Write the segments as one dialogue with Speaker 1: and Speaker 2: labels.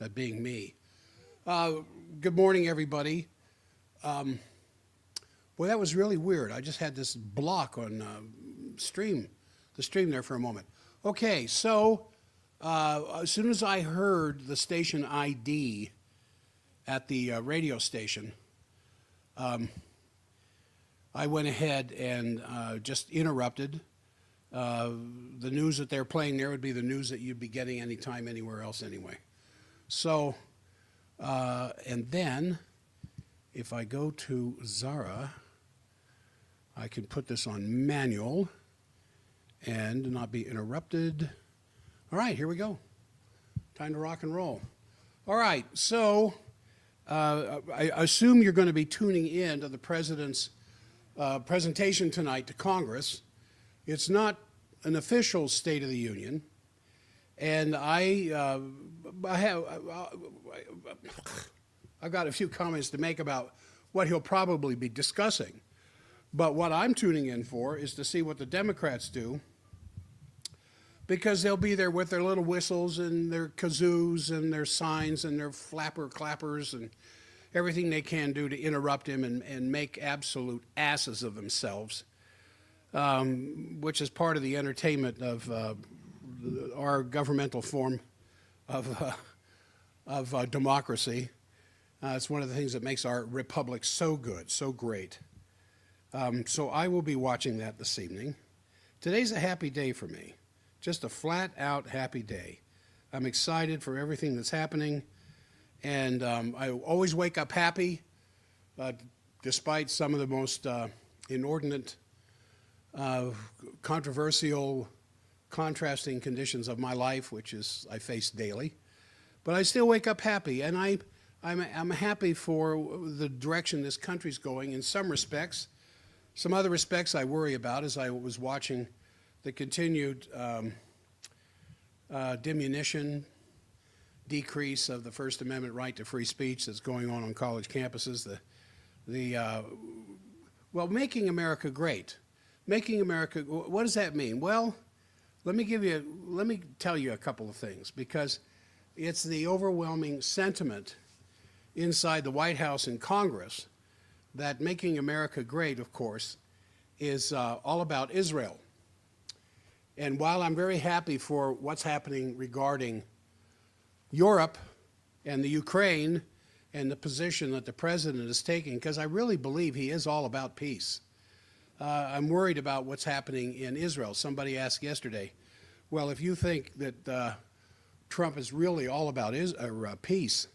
Speaker 1: that being me. Good morning, everybody. Boy, that was really weird. I just had this block on the stream there for a moment. Okay, so as soon as I heard the station ID at the radio station, I went ahead and just interrupted. The news that they're playing there would be the news that you'd be getting anytime, anywhere else anyway. So, and then if I go to Zara, I can put this on manual and not be interrupted. All right, here we go. Time to rock and roll. All right, so I assume you're going to be tuning in to the president's presentation tonight to Congress. It's not an official State of the Union, and I've got a few comments to make about what he'll probably be discussing. But what I'm tuning in for is to see what the Democrats do, because they'll be there with their little whistles and their kazoos and their signs and their flapper clappers and everything they can do to interrupt him and make absolute asses of themselves, which is part of the entertainment of our governmental form of democracy. It's one of the things that makes our republic so good, so great. So I will be watching that this evening. Today's a happy day for me, just a flat-out happy day. I'm excited for everything that's happening, and I always wake up happy, despite some of the most inordinate, controversial, contrasting conditions of my life, which is I face daily. But I still wake up happy, and I'm happy for the direction this country's going in some respects. Some other respects I worry about as I was watching the continued diminution, decrease of the First Amendment right to free speech that's going on college campuses. Well, making America great. Making America, what does that mean? Well, let me tell you a couple of things, because it's the overwhelming sentiment inside the White House and Congress that making America great, of course, is all about Israel. And while I'm very happy for what's happening regarding Europe and the Ukraine and the position that the president is taking, because I really believe he is all about peace, I'm worried about what's happening in Israel. Somebody asked yesterday, well, if you think that Trump is really all about peace,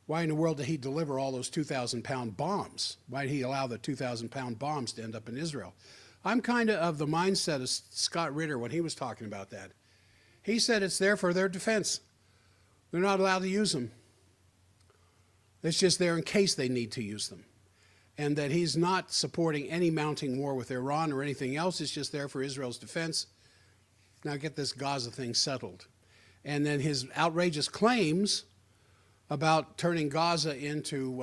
Speaker 1: why in the world did he deliver all those 2,000-pound bombs? Why did he allow the 2,000-pound bombs to end up in Israel? I'm kind of the mindset of Scott Ritter when he was talking about that. He said it's there for their defense. They're not allowed to use them. It's just there in case they need to use them. And that he's not supporting any mounting war with Iran or anything else. It's just there for Israel's defense. Now get this Gaza thing settled. And then his outrageous claims about turning Gaza into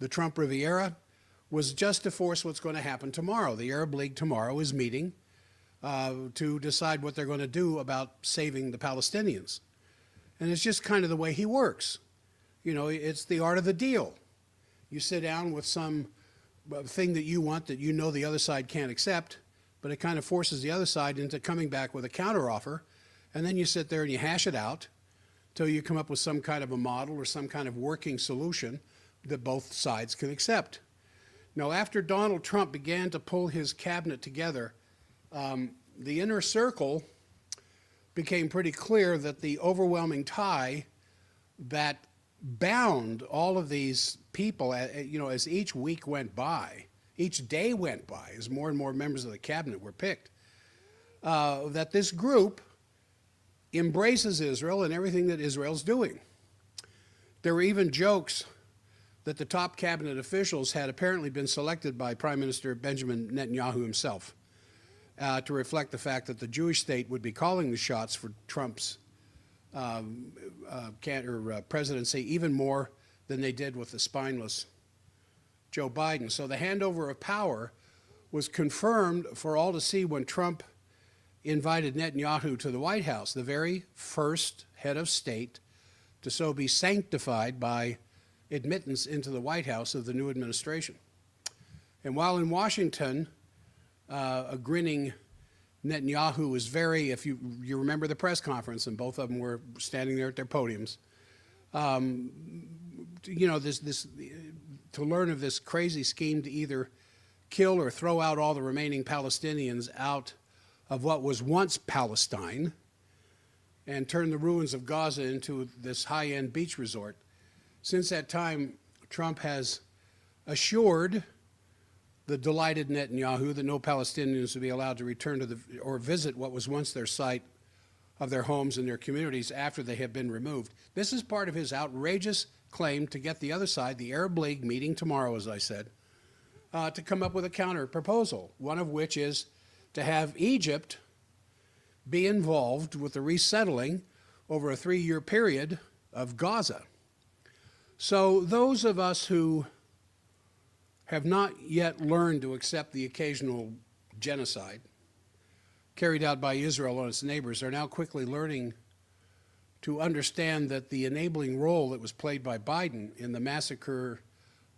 Speaker 1: the Trump Riviera was just to force what's going to happen tomorrow. The Arab League tomorrow is meeting to decide what they're going to do about saving the Palestinians. And it's just kind of the way he works. You know, it's the art of the deal. You sit down with some thing that you want that you know the other side can't accept, but it kind of forces the other side into coming back with a counteroffer, and then you sit there and you hash it out till you come up with some kind of a model or some kind of working solution that both sides can accept. Now, after Donald Trump began to pull his cabinet together, the inner circle became pretty clear that the overwhelming tie that bound all of these people, you know, as each week went by, each day went by, as more and more members of the cabinet were picked, that this group embraces Israel and everything that Israel's doing. There were even jokes that the top cabinet officials had apparently been selected by Prime Minister Benjamin Netanyahu himself to reflect the fact that the Jewish state would be calling the shots for Trump's presidency even more than they did with the spineless Joe Biden. So the handover of power was confirmed for all to see when Trump invited Netanyahu to the White House, the very first head of state to so be sanctified by admittance into the White House of the new administration. And while in Washington, a grinning Netanyahu was very, if you remember the press conference, and both of them were standing there at their podiums, you know, to learn of this crazy scheme to either kill or throw out all the remaining Palestinians out of what was once Palestine and turn the ruins of Gaza into this high-end beach resort. Since that time, Trump has assured the delighted Netanyahu that no Palestinians would be allowed to return to or visit what was once their site of their homes and their communities after they have been removed. This is part of his outrageous claim to get the other side, the Arab League, meeting tomorrow, as I said, to come up with a counter proposal, one of which is to have Egypt be involved with the resettling over a 3-year period of Gaza. So those of us who have not yet learned to accept the occasional genocide carried out by Israel on its neighbors are now quickly learning to understand that the enabling role that was played by Biden in the massacre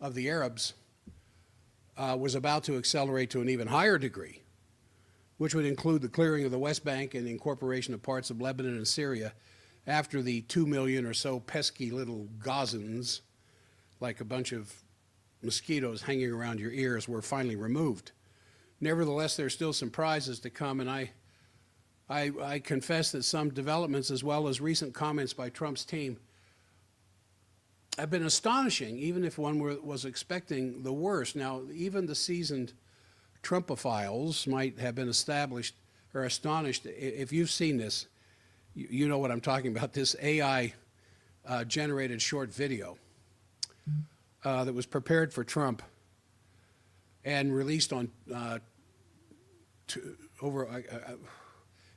Speaker 1: of the Arabs was about to accelerate to an even higher degree, which would include the clearing of the West Bank and the incorporation of parts of Lebanon and Syria after the 2 million or so pesky little Gazans, like a bunch of mosquitoes hanging around your ears, were finally removed. Nevertheless, there's still some prizes to come, and I confess that some developments, as well as recent comments by Trump's team, have been astonishing, even if one was expecting the worst. Now, even the seasoned Trumpophiles might have been astonished. If you've seen this, you know what I'm talking about, this AI-generated short video that was prepared for Trump and released on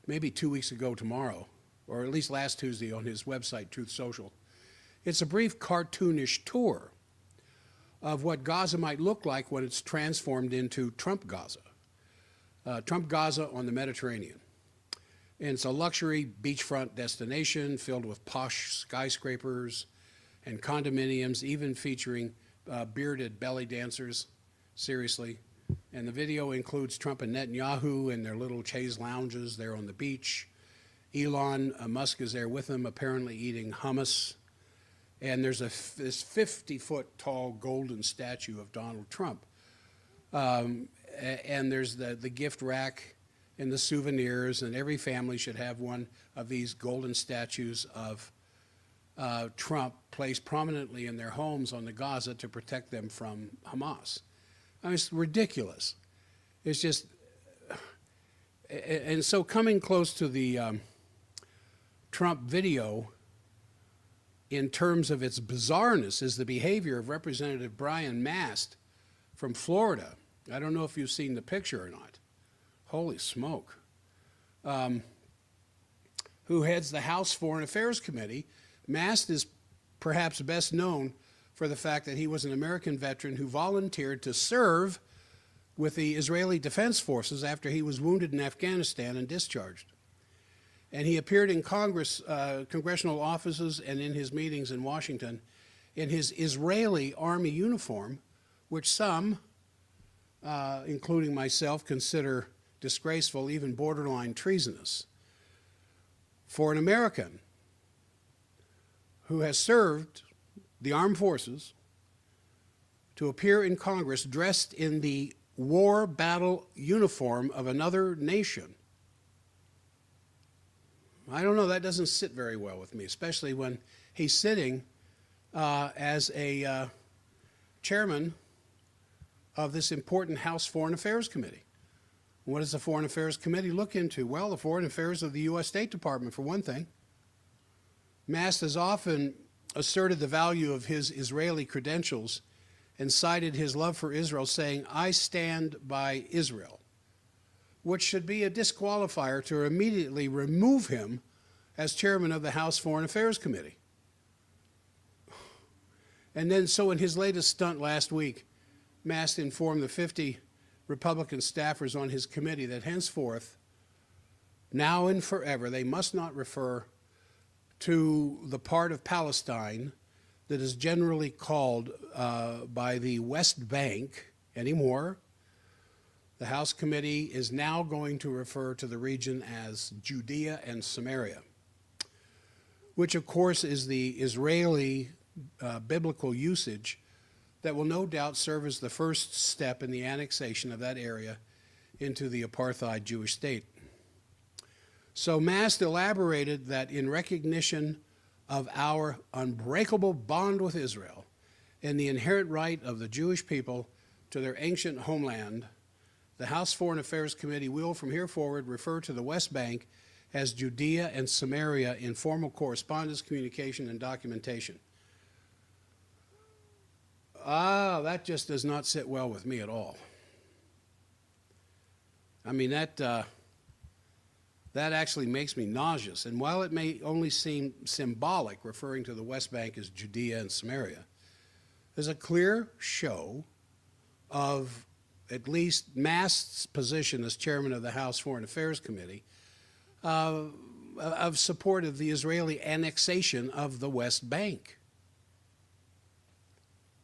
Speaker 1: maybe 2 weeks ago tomorrow, or at least last Tuesday on his website, Truth Social. It's a brief cartoonish tour of what Gaza might look like when it's transformed into Trump Gaza on the Mediterranean. And it's a luxury beachfront destination filled with posh skyscrapers and condominiums, even featuring bearded belly dancers, seriously. And the video includes Trump and Netanyahu in their little chaise lounges there on the beach. Elon Musk is there with them, apparently eating hummus. And there's this 50-foot tall golden statue of Donald Trump. And there's the gift rack and the souvenirs, and every family should have one of these golden statues of Trump placed prominently in their homes on the Gaza to protect them from Hamas. I mean, it's ridiculous. It's just, and so coming close to the Trump video, in terms of its bizarreness, is the behavior of Representative Brian Mast from Florida. I don't know if you've seen the picture or not. Holy smoke. Who heads the House Foreign Affairs Committee. Mast is perhaps best known for the fact that he was an American veteran who volunteered to serve with the Israeli Defense Forces after he was wounded in Afghanistan and discharged. And he appeared in Congress, congressional offices and in his meetings in Washington in his Israeli Army uniform, which some, including myself, consider disgraceful, even borderline treasonous. For an American who has served the armed forces to appear in Congress dressed in the war battle uniform of another nation, I don't know, that doesn't sit very well with me, especially when he's sitting as a chairman of this important House Foreign Affairs Committee. What does the Foreign Affairs Committee look into? Well, the foreign affairs of the U.S. State Department, for one thing. Mast has often asserted the value of his Israeli credentials and cited his love for Israel, saying, "I stand by Israel," which should be a disqualifier to immediately remove him as chairman of the House Foreign Affairs Committee. And then, so in his latest stunt last week, Mast informed the 50 Republican staffers on his committee that henceforth, now and forever, they must not refer to the part of Palestine that is generally called by the West Bank anymore. The House committee is now going to refer to the region as Judea and Samaria, which of course is the Israeli biblical usage that will no doubt serve as the first step in the annexation of that area into the apartheid Jewish state. So Mast elaborated that in recognition of our unbreakable bond with Israel and the inherent right of the Jewish people to their ancient homeland, the House Foreign Affairs Committee will from here forward refer to the West Bank as Judea and Samaria in formal correspondence, communication, and documentation. That just does not sit well with me at all. I mean, that actually makes me nauseous. And while it may only seem symbolic, referring to the West Bank as Judea and Samaria, there's a clear show of at least Mast's position as chairman of the House Foreign Affairs Committee of support of the Israeli annexation of the West Bank.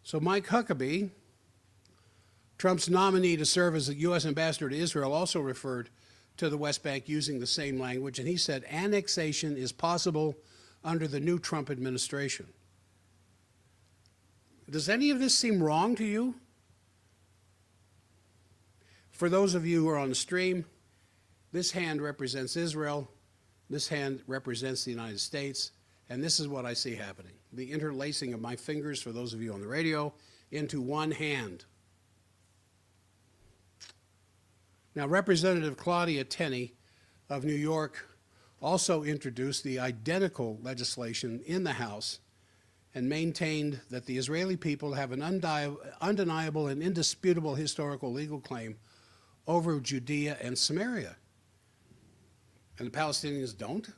Speaker 1: So Mike Huckabee, Trump's nominee to serve as the U.S. ambassador to Israel, also referred to the West Bank using the same language, and he said annexation is possible under the new Trump administration. Does any of this seem wrong to you? For those of you who are on the stream, this hand represents Israel, this hand represents the United States, and this is what I see happening. The interlacing of my fingers, for those of you on the radio, into one hand. Now, Representative Claudia Tenney of New York also introduced the identical legislation in the House and maintained that the Israeli people have an undeniable and indisputable historical legal claim over Judea and Samaria. And the Palestinians don't?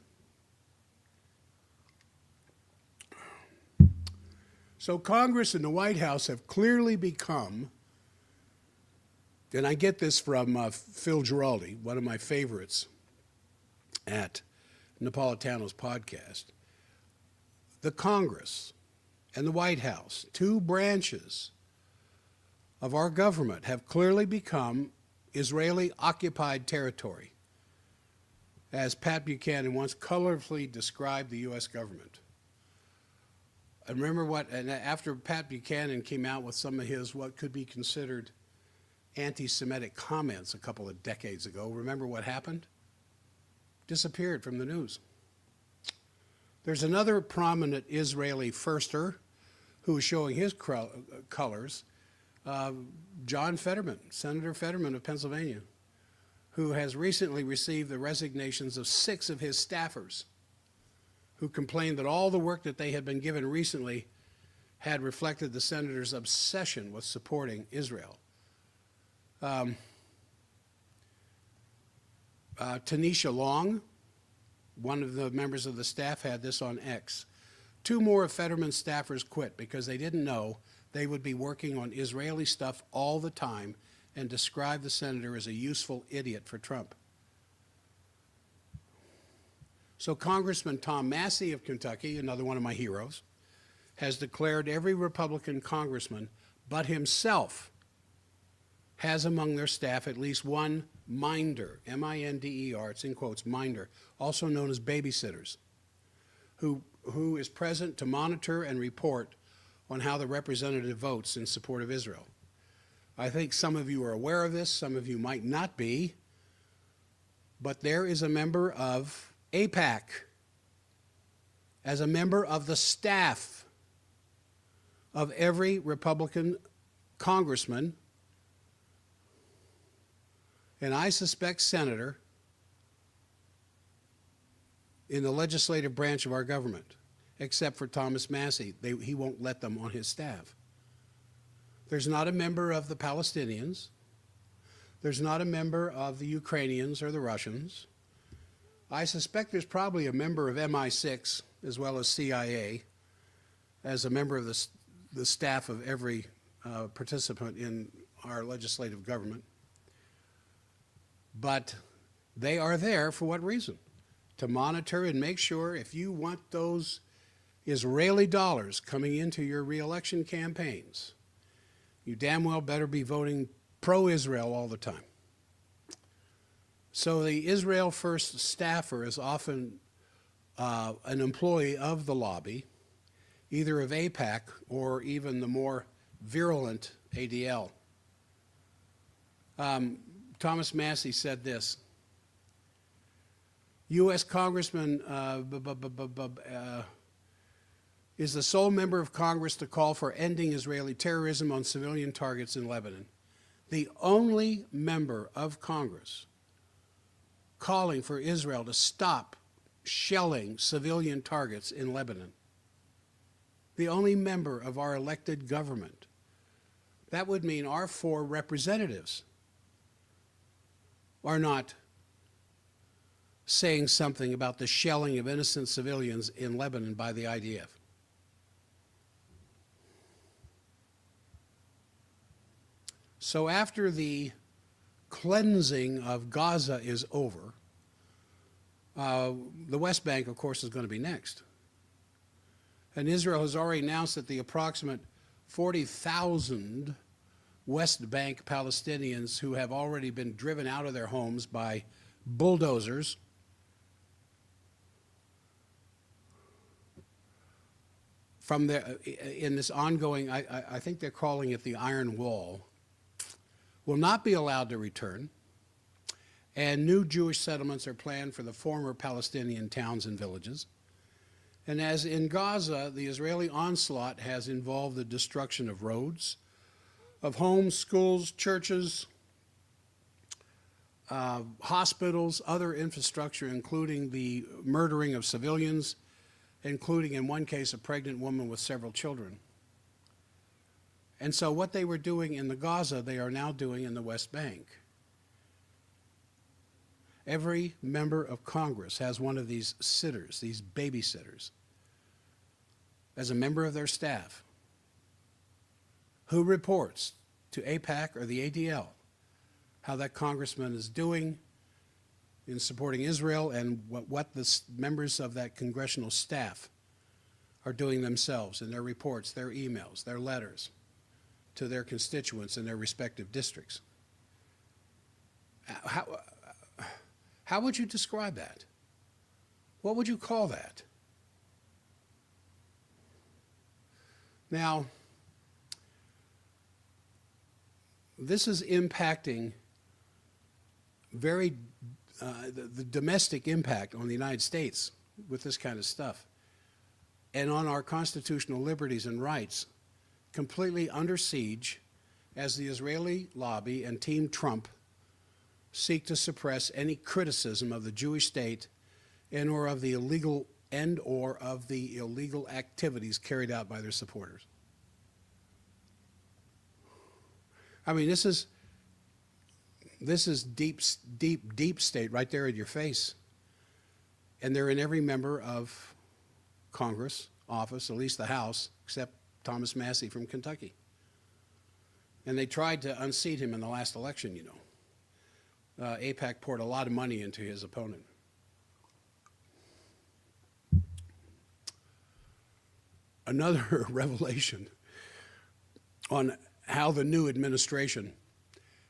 Speaker 1: So Congress and the White House have clearly become, and I get this from Phil Giraldi, one of my favorites at Napolitano's podcast, the Congress and the White House, two branches of our government, have clearly become Israeli-occupied territory, as Pat Buchanan once colorfully described the U.S. government. And remember what, and after Pat Buchanan came out with some of his what could be considered anti-Semitic comments a couple of decades ago, remember what happened? Disappeared from the news. There's another prominent Israeli firster who is showing his colors, John Fetterman, Senator Fetterman of Pennsylvania, who has recently received the resignations of 6 of his staffers who complained that all the work that they had been given recently had reflected the senator's obsession with supporting Israel. Tanisha Long, one of the members of the staff, had this on X. 2 more of Fetterman's staffers quit because they didn't know they would be working on Israeli stuff all the time and described the senator as a useful idiot for Trump. So Congressman Tom Massie of Kentucky, another one of my heroes, has declared every Republican congressman but himself has among their staff at least one minder, M-I-N-D-E-R, it's in quotes, minder, also known as babysitters, who is present to monitor and report on how the representative votes in support of Israel. I think some of you are aware of this, some of you might not be, but there is a member of AIPAC, as a member of the staff of every Republican congressman, and I suspect senator in the legislative branch of our government, except for Thomas Massie. He won't let them on his staff. There's not a member of the Palestinians. There's not a member of the Ukrainians or the Russians. I suspect there's probably a member of MI6 as well as CIA as a member of the staff of every participant in our legislative government. But they are there for what reason? to monitor and make sure if you want those Israeli dollars coming into your reelection campaigns, you damn well better be voting pro-Israel all the time. So the Israel First staffer is often an employee of the lobby, either of AIPAC or even the more virulent ADL. Thomas Massie said this: U.S. Congressman is the sole member of Congress to call for ending Israeli terrorism on civilian targets in Lebanon. The only member of Congress calling for Israel to stop shelling civilian targets in Lebanon. The only member of our elected government. That would mean our 4 representatives are not saying something about the shelling of innocent civilians in Lebanon by the IDF. So after the cleansing of Gaza is over, the West Bank, of course, is going to be next. And Israel has already announced that the approximate 40,000 West Bank Palestinians who have already been driven out of their homes by bulldozers from their, in this ongoing, I think they're calling it the Iron Wall, will not be allowed to return, and new Jewish settlements are planned for the former Palestinian towns and villages. And as in Gaza, the Israeli onslaught has involved the destruction of roads, of homes, schools, churches, hospitals, other infrastructure, including the murdering of civilians, including in one case a pregnant woman with several children. And so what they were doing in the Gaza, they are now doing in the West Bank. Every member of Congress has one of these sitters, these babysitters, as a member of their staff, who reports to AIPAC or the ADL how that congressman is doing in supporting Israel and what the members of that congressional staff are doing themselves in their reports, their emails, their letters to their constituents in their respective districts. How would you describe that? What would you call that? Now, this is impacting the domestic impact on the United States with this kind of stuff, and on our constitutional liberties and rights, completely under siege as the Israeli lobby and Team Trump seek to suppress any criticism of the Jewish state and or of the illegal activities carried out by their supporters. I mean, this is deep state right there in your face. And they're in every member of Congress office, at least the House, except Thomas Massie from Kentucky. And they tried to unseat him in the last election, you know. AIPAC poured a lot of money into his opponent. Another revelation on how the new administration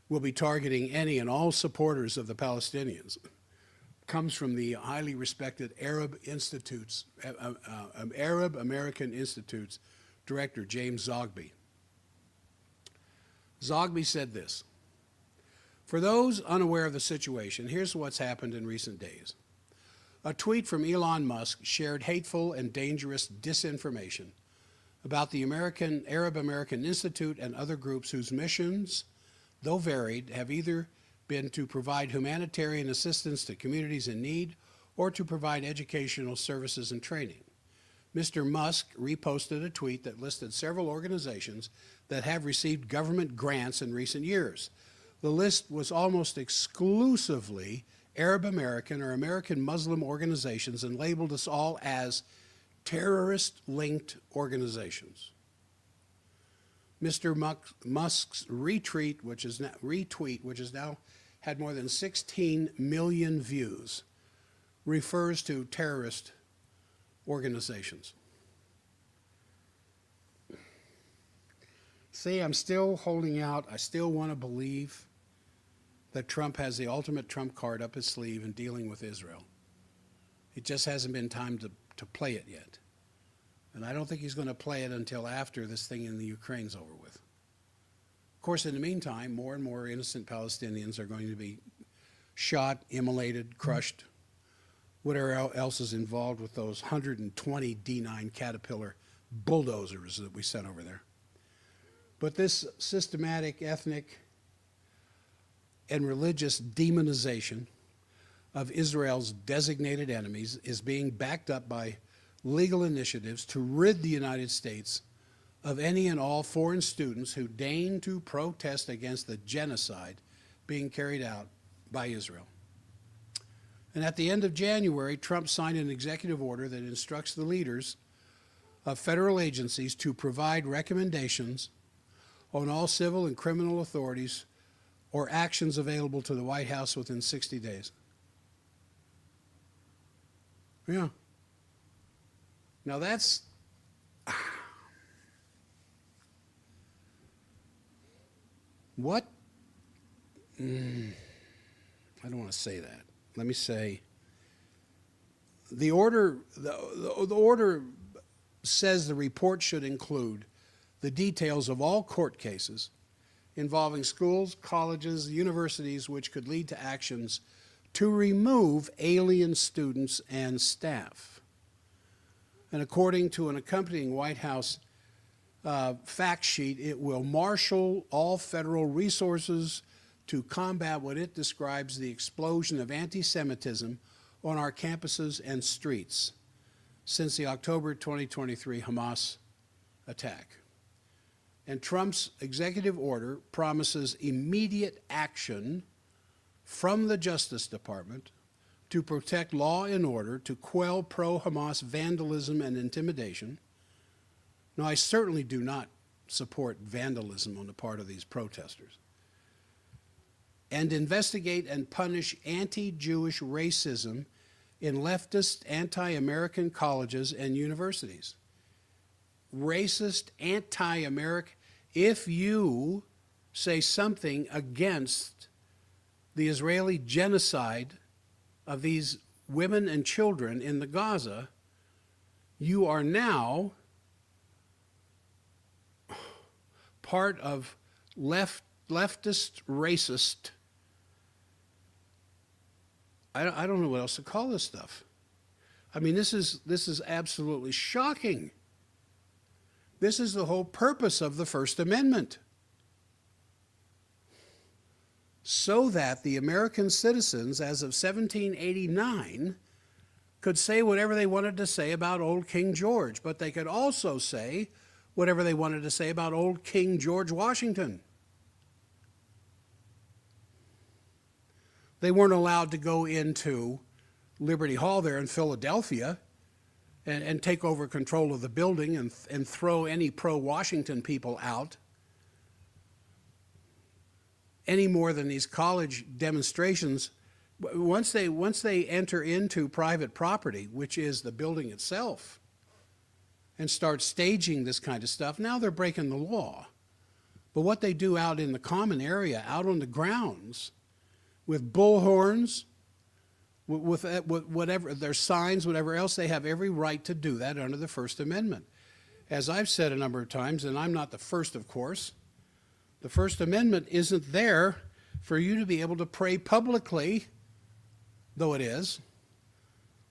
Speaker 1: will be targeting any and all supporters of the Palestinians comes from the highly respected Arab American Institute's director, James Zogby. Zogby said this: "For those unaware of the situation, here's what's happened in recent days. A tweet from Elon Musk shared hateful and dangerous disinformation about the Arab American Institute and other groups whose missions, though varied, have either been to provide humanitarian assistance to communities in need or to provide educational services and training. Mr. Musk reposted a tweet that listed several organizations that have received government grants in recent years. The list was almost exclusively Arab American or American Muslim organizations and labeled us all as terrorist-linked organizations." Mr. Musk's retweet, which has now had more than 16 million views, refers to terrorist organizations. See, I'm still holding out. I still want to believe that Trump has the ultimate trump card up his sleeve in dealing with Israel. It just hasn't been time to play it yet. And I don't think he's going to play it until after this thing in the Ukraine's over with. Of course, in the meantime, more and more innocent Palestinians are going to be shot, immolated, crushed, whatever else is involved with those 120 D9 Caterpillar bulldozers that we sent over there. But this systematic ethnic and religious demonization of Israel's designated enemies is being backed up by legal initiatives to rid the United States of any and all foreign students who deign to protest against the genocide being carried out by Israel. And at the end of January, Trump signed an executive order that instructs the leaders of federal agencies to provide recommendations on all civil and criminal authorities or actions available to the White House within 60 days. Yeah. Now that's what I don't want to say that. Let me say the order says the report should include the details of all court cases involving schools, colleges, universities which could lead to actions to remove alien students and staff. And according to an accompanying White House fact sheet, it will marshal all federal resources to combat what it describes the explosion of anti-Semitism on our campuses and streets since the October 2023 Hamas attack. And Trump's executive order promises immediate action from the Justice Department to protect law and order, to quell pro-Hamas vandalism and intimidation. Now, I certainly do not support vandalism on the part of these protesters. And investigate and punish anti-Jewish racism in leftist, anti-American colleges and universities. Racist, anti-American, if you say something against the Israeli genocide of these women and children in the Gaza, you are now part of leftist, racist, I don't know what else to call this stuff. I mean, this is absolutely shocking. This is the whole purpose of the First Amendment. So that the American citizens, as of 1789, could say whatever they wanted to say about old King George, but they could also say whatever they wanted to say about old King George Washington. They weren't allowed to go into Liberty Hall there in Philadelphia and take over control of the building and throw any pro-Washington people out any more than these college demonstrations. Once they enter into private property, which is the building itself, and start staging this kind of stuff, now they're breaking the law. But what they do out in the common area, out on the grounds, with bullhorns, with whatever, their signs, whatever else, they have every right to do that under the First Amendment. As I've said a number of times, and I'm not the first, of course, the First Amendment isn't there for you to be able to pray publicly, though it is.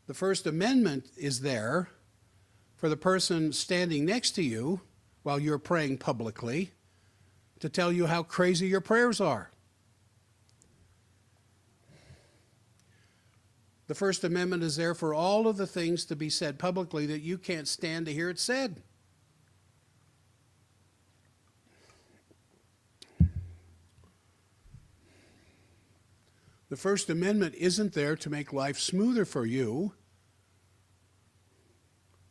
Speaker 1: The First Amendment is there for the person standing next to you while you're praying publicly to tell you how crazy your prayers are. The First Amendment is there for all of the things to be said publicly that you can't stand to hear it said. The First Amendment isn't there to make life smoother for you.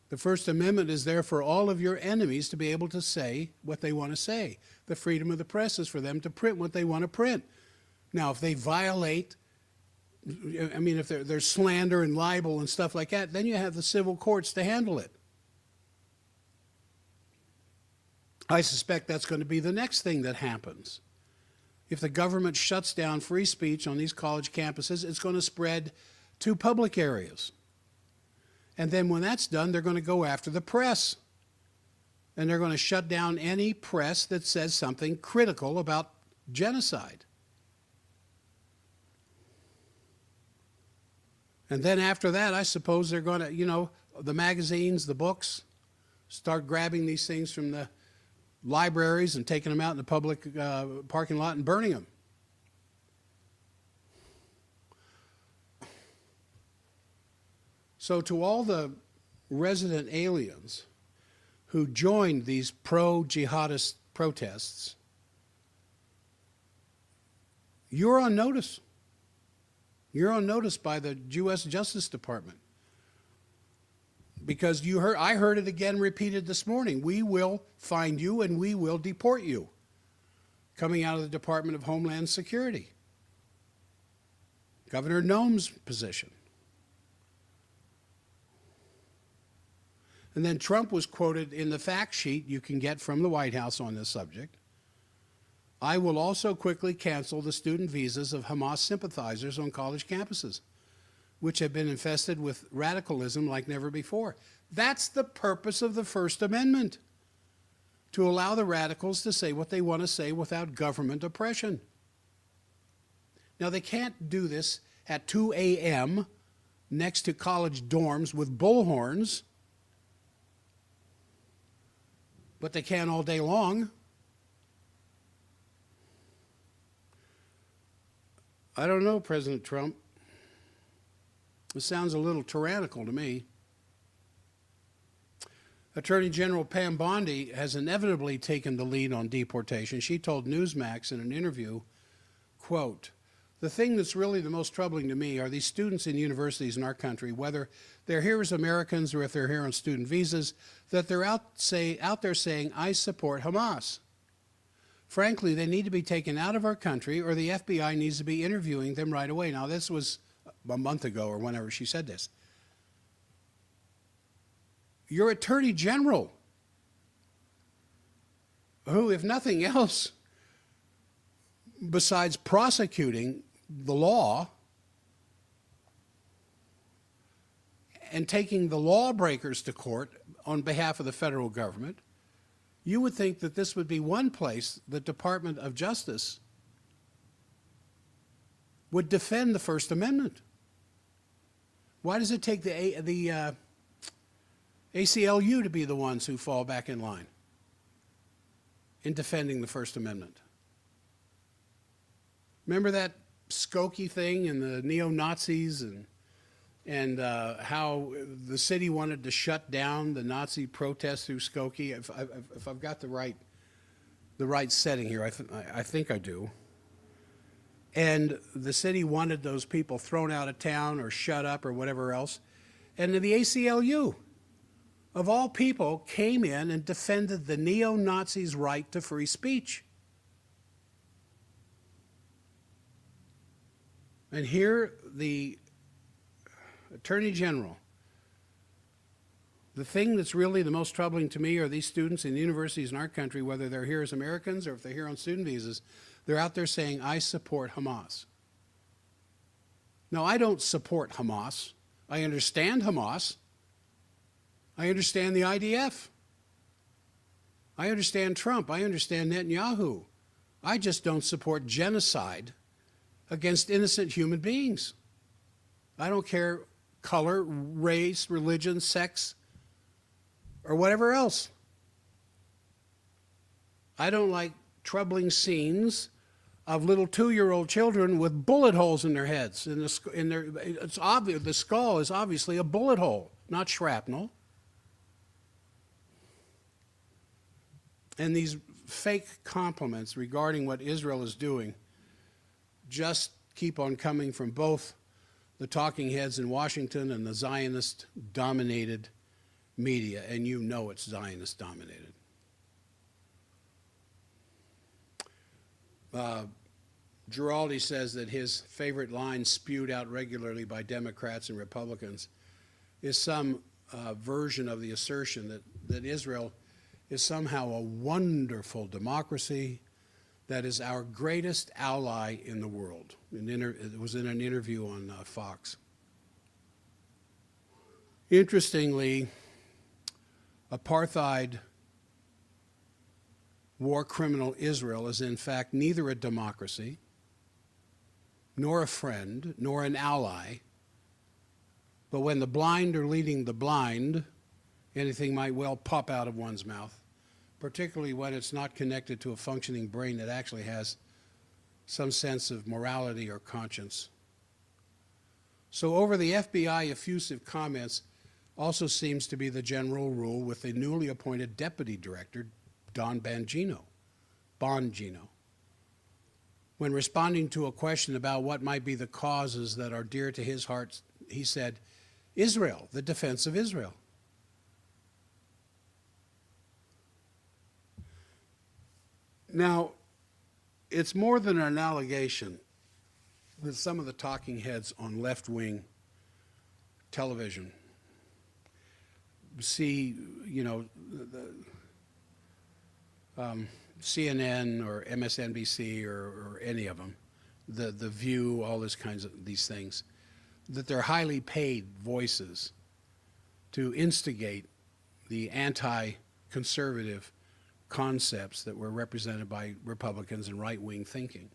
Speaker 1: The First Amendment is there for all of your enemies to be able to say what they want to say. The freedom of the press is for them to print what they want to print. Now, if they violate I mean, if there's slander and libel and stuff like that, then you have the civil courts to handle it. I suspect that's going to be the next thing that happens. If the government shuts down free speech on these college campuses, it's going to spread to public areas. And then when that's done, they're going to go after the press. And they're going to shut down any press that says something critical about genocide. And then after that, I suppose they're going to, the magazines, the books, start grabbing these things from the libraries and taking them out in the public parking lot and burning them. So to all the resident aliens who joined these pro-jihadist protests, you're on notice. You're on notice by the U.S. Justice Department. Because I heard it again repeated this morning. We will find you and we will deport you. Coming out of the Department of Homeland Security. Governor Noem's position. And then Trump was quoted in the fact sheet you can get from the White House on this subject. I will also quickly cancel the student visas of Hamas sympathizers on college campuses, which have been infested with radicalism like never before. That's the purpose of the First Amendment, to allow the radicals to say what they want to say without government oppression. Now, they can't do this at 2 a.m. next to college dorms with bullhorns, but they can all day long. I don't know, President Trump. It sounds a little tyrannical to me. Attorney General Pam Bondi has inevitably taken the lead on deportation. She told Newsmax in an interview, quote, "The thing that's really the most troubling to me are these students in universities in our country, whether they're here as Americans or if they're here on student visas, that they're out there saying, I support Hamas. Frankly, they need to be taken out of our country or the FBI needs to be interviewing them right away." Now, this was a month ago or whenever she said this. Your Attorney General, who, if nothing else, besides prosecuting the law and taking the lawbreakers to court on behalf of the federal government, you would think that this would be one place the Department of Justice would defend the First Amendment. Why does it take the ACLU to be the ones who fall back in line in defending the First Amendment? Remember that Skokie thing and the neo-Nazis and how the city wanted to shut down the Nazi protests through Skokie? If I've got the right setting here, I think I do. And the city wanted those people thrown out of town or shut up or whatever else. And the ACLU, of all people, came in and defended the neo-Nazis' right to free speech. And here the Attorney General, the thing that's really the most troubling to me are these students in universities in our country, whether they're here as Americans or if they're here on student visas, they're out there saying, I support Hamas. No, I don't support Hamas. I understand Hamas. I understand the IDF. I understand Trump. I understand Netanyahu. I just don't support genocide against innocent human beings. I don't care color, race, religion, sex, or whatever else. I don't like troubling scenes of little 2-year-old children with bullet holes in their heads. It's obvious the skull is obviously a bullet hole, not shrapnel. And these fake compliments regarding what Israel is doing just keep on coming from both the talking heads in Washington and the Zionist-dominated media, and you know it's Zionist-dominated. Giraldi says that his favorite line spewed out regularly by Democrats and Republicans is some version of the assertion that Israel is somehow a wonderful democracy that is our greatest ally in the world. It was in an interview on Fox. Interestingly, apartheid war criminal Israel is in fact neither a democracy, nor a friend, nor an ally. But when the blind are leading the blind, anything might well pop out of one's mouth, particularly when it's not connected to a functioning brain that actually has some sense of morality or conscience. So over the FBI effusive comments also seems to be the general rule with the newly appointed deputy director, Don Bongino. When responding to a question about what might be the causes that are dear to his heart, he said, Israel, the defense of Israel. Now, it's more than an allegation that some of the talking heads on left-wing television see, you know, CNN or MSNBC or any of them, the View, all these kinds of these things, that they're highly paid voices to instigate the anti-conservative concepts that were represented by Republicans and right-wing thinking.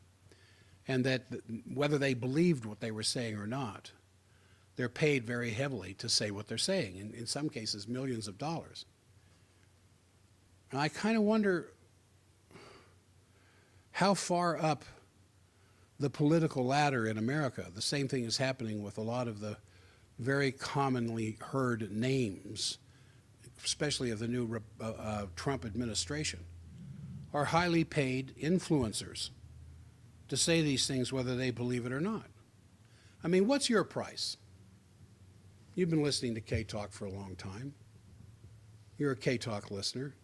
Speaker 1: And that whether they believed what they were saying or not, they're paid very heavily to say what they're saying, in some cases millions of dollars. And I kind of wonder how far up the political ladder in America, the same thing is happening with a lot of the very commonly heard names, especially of the new Trump administration, are highly paid influencers to say these things whether they believe it or not. I mean, what's your price? You've been listening to K-Talk for a long time. You're a K-Talk listener.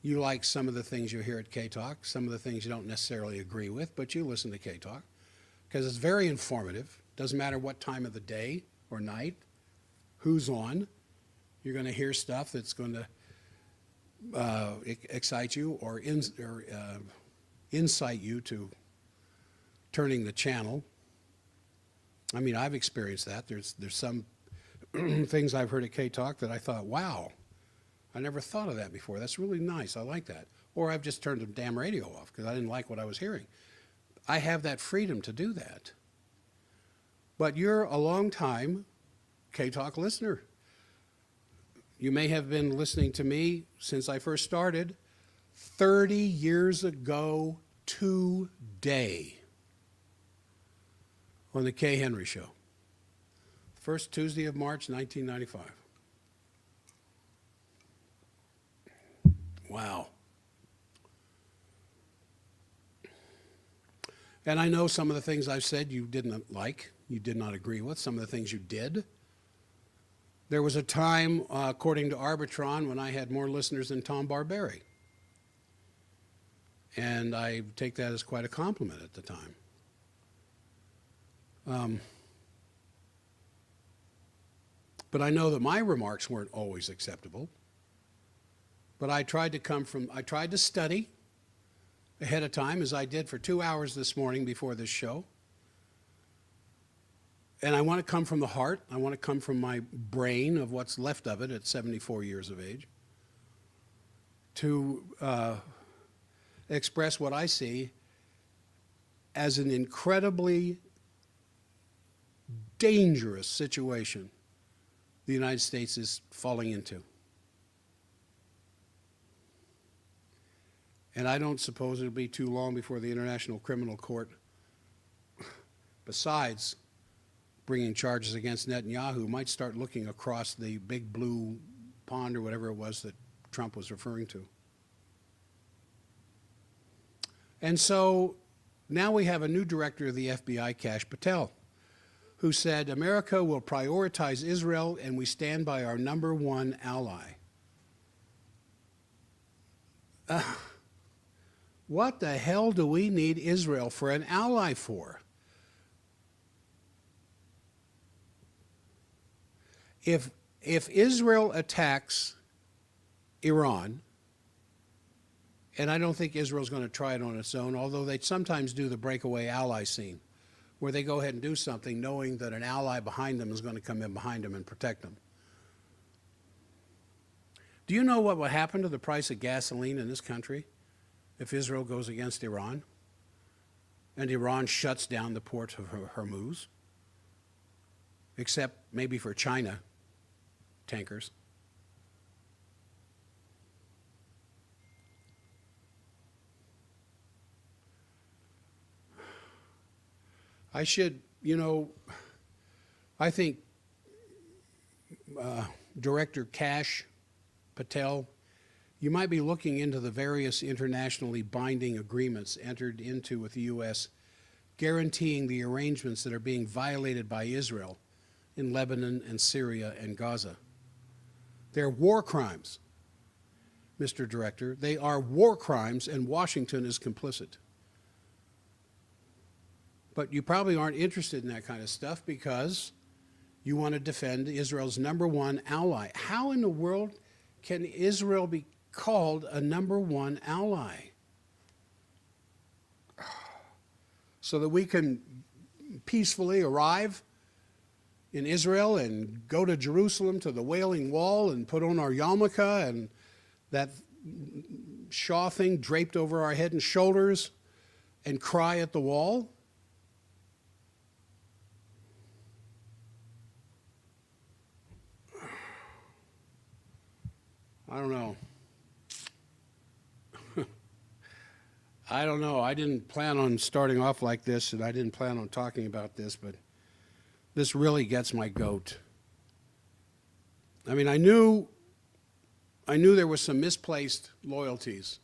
Speaker 1: You like some of the things you hear at K-Talk, some of the things you don't necessarily agree with, but you listen to K-Talk because it's very informative. Doesn't matter what time of the day or night, who's on. You're going to hear stuff that's going to excite you or incite you to turning the channel. I mean, I've experienced that. There's some things I've heard at K-Talk that I thought, wow, I never thought of that before. That's really nice. I like that. Or I've just turned the damn radio off because I didn't like what I was hearing. I have that freedom to do that. But you're a long-time K-Talk listener. You may have been listening to me since I first started 30 years ago today on the Kay Henry Show. First Tuesday of March, 1995. Wow. And I know some of the things I've said you didn't like, you did not agree with, some of the things you did. There was a time, according to Arbitron, when I had more listeners than Tom Barberi. And I take that as quite a compliment at the time. But I know that my remarks weren't always acceptable. But I tried to study ahead of time, as I did for 2 hours this morning before this show. And I want to come from the heart. I want to come from my brain of what's left of it at 74 years of age to express what I see as an incredibly dangerous situation the United States is falling into. And I don't suppose it'll be too long before the International Criminal Court, besides bringing charges against Netanyahu, might start looking across the big blue pond or whatever it was that Trump was referring to. And so now we have a new director of the FBI, Kash Patel, who said, America will prioritize Israel and we stand by our #1 ally. What the hell do we need Israel for an ally for? If Israel attacks Iran, and I don't think Israel's going to try it on its own, although they sometimes do the breakaway ally scene, where they go ahead and do something knowing that an ally behind them is going to come in behind them and protect them. Do you know what will happen to the price of gasoline in this country if Israel goes against Iran and Iran shuts down the port of Hormuz, except maybe for China tankers? I should, I think Director Kash Patel, you might be looking into the various internationally binding agreements entered into with the U.S. guaranteeing the arrangements that are being violated by Israel in Lebanon and Syria and Gaza. They're war crimes, Mr. Director. They are war crimes, and Washington is complicit. But you probably aren't interested in that kind of stuff because you want to defend Israel's #1 ally. How in the world can Israel be called a #1 ally? So that we can peacefully arrive in Israel and go to Jerusalem to the Wailing Wall and put on our yarmulke and that shawl thing draped over our head and shoulders and cry at the wall? I don't know. I don't know. I didn't plan on starting off like this, and I didn't plan on talking about this, but this really gets my goat. I mean, I knew there were some misplaced loyalties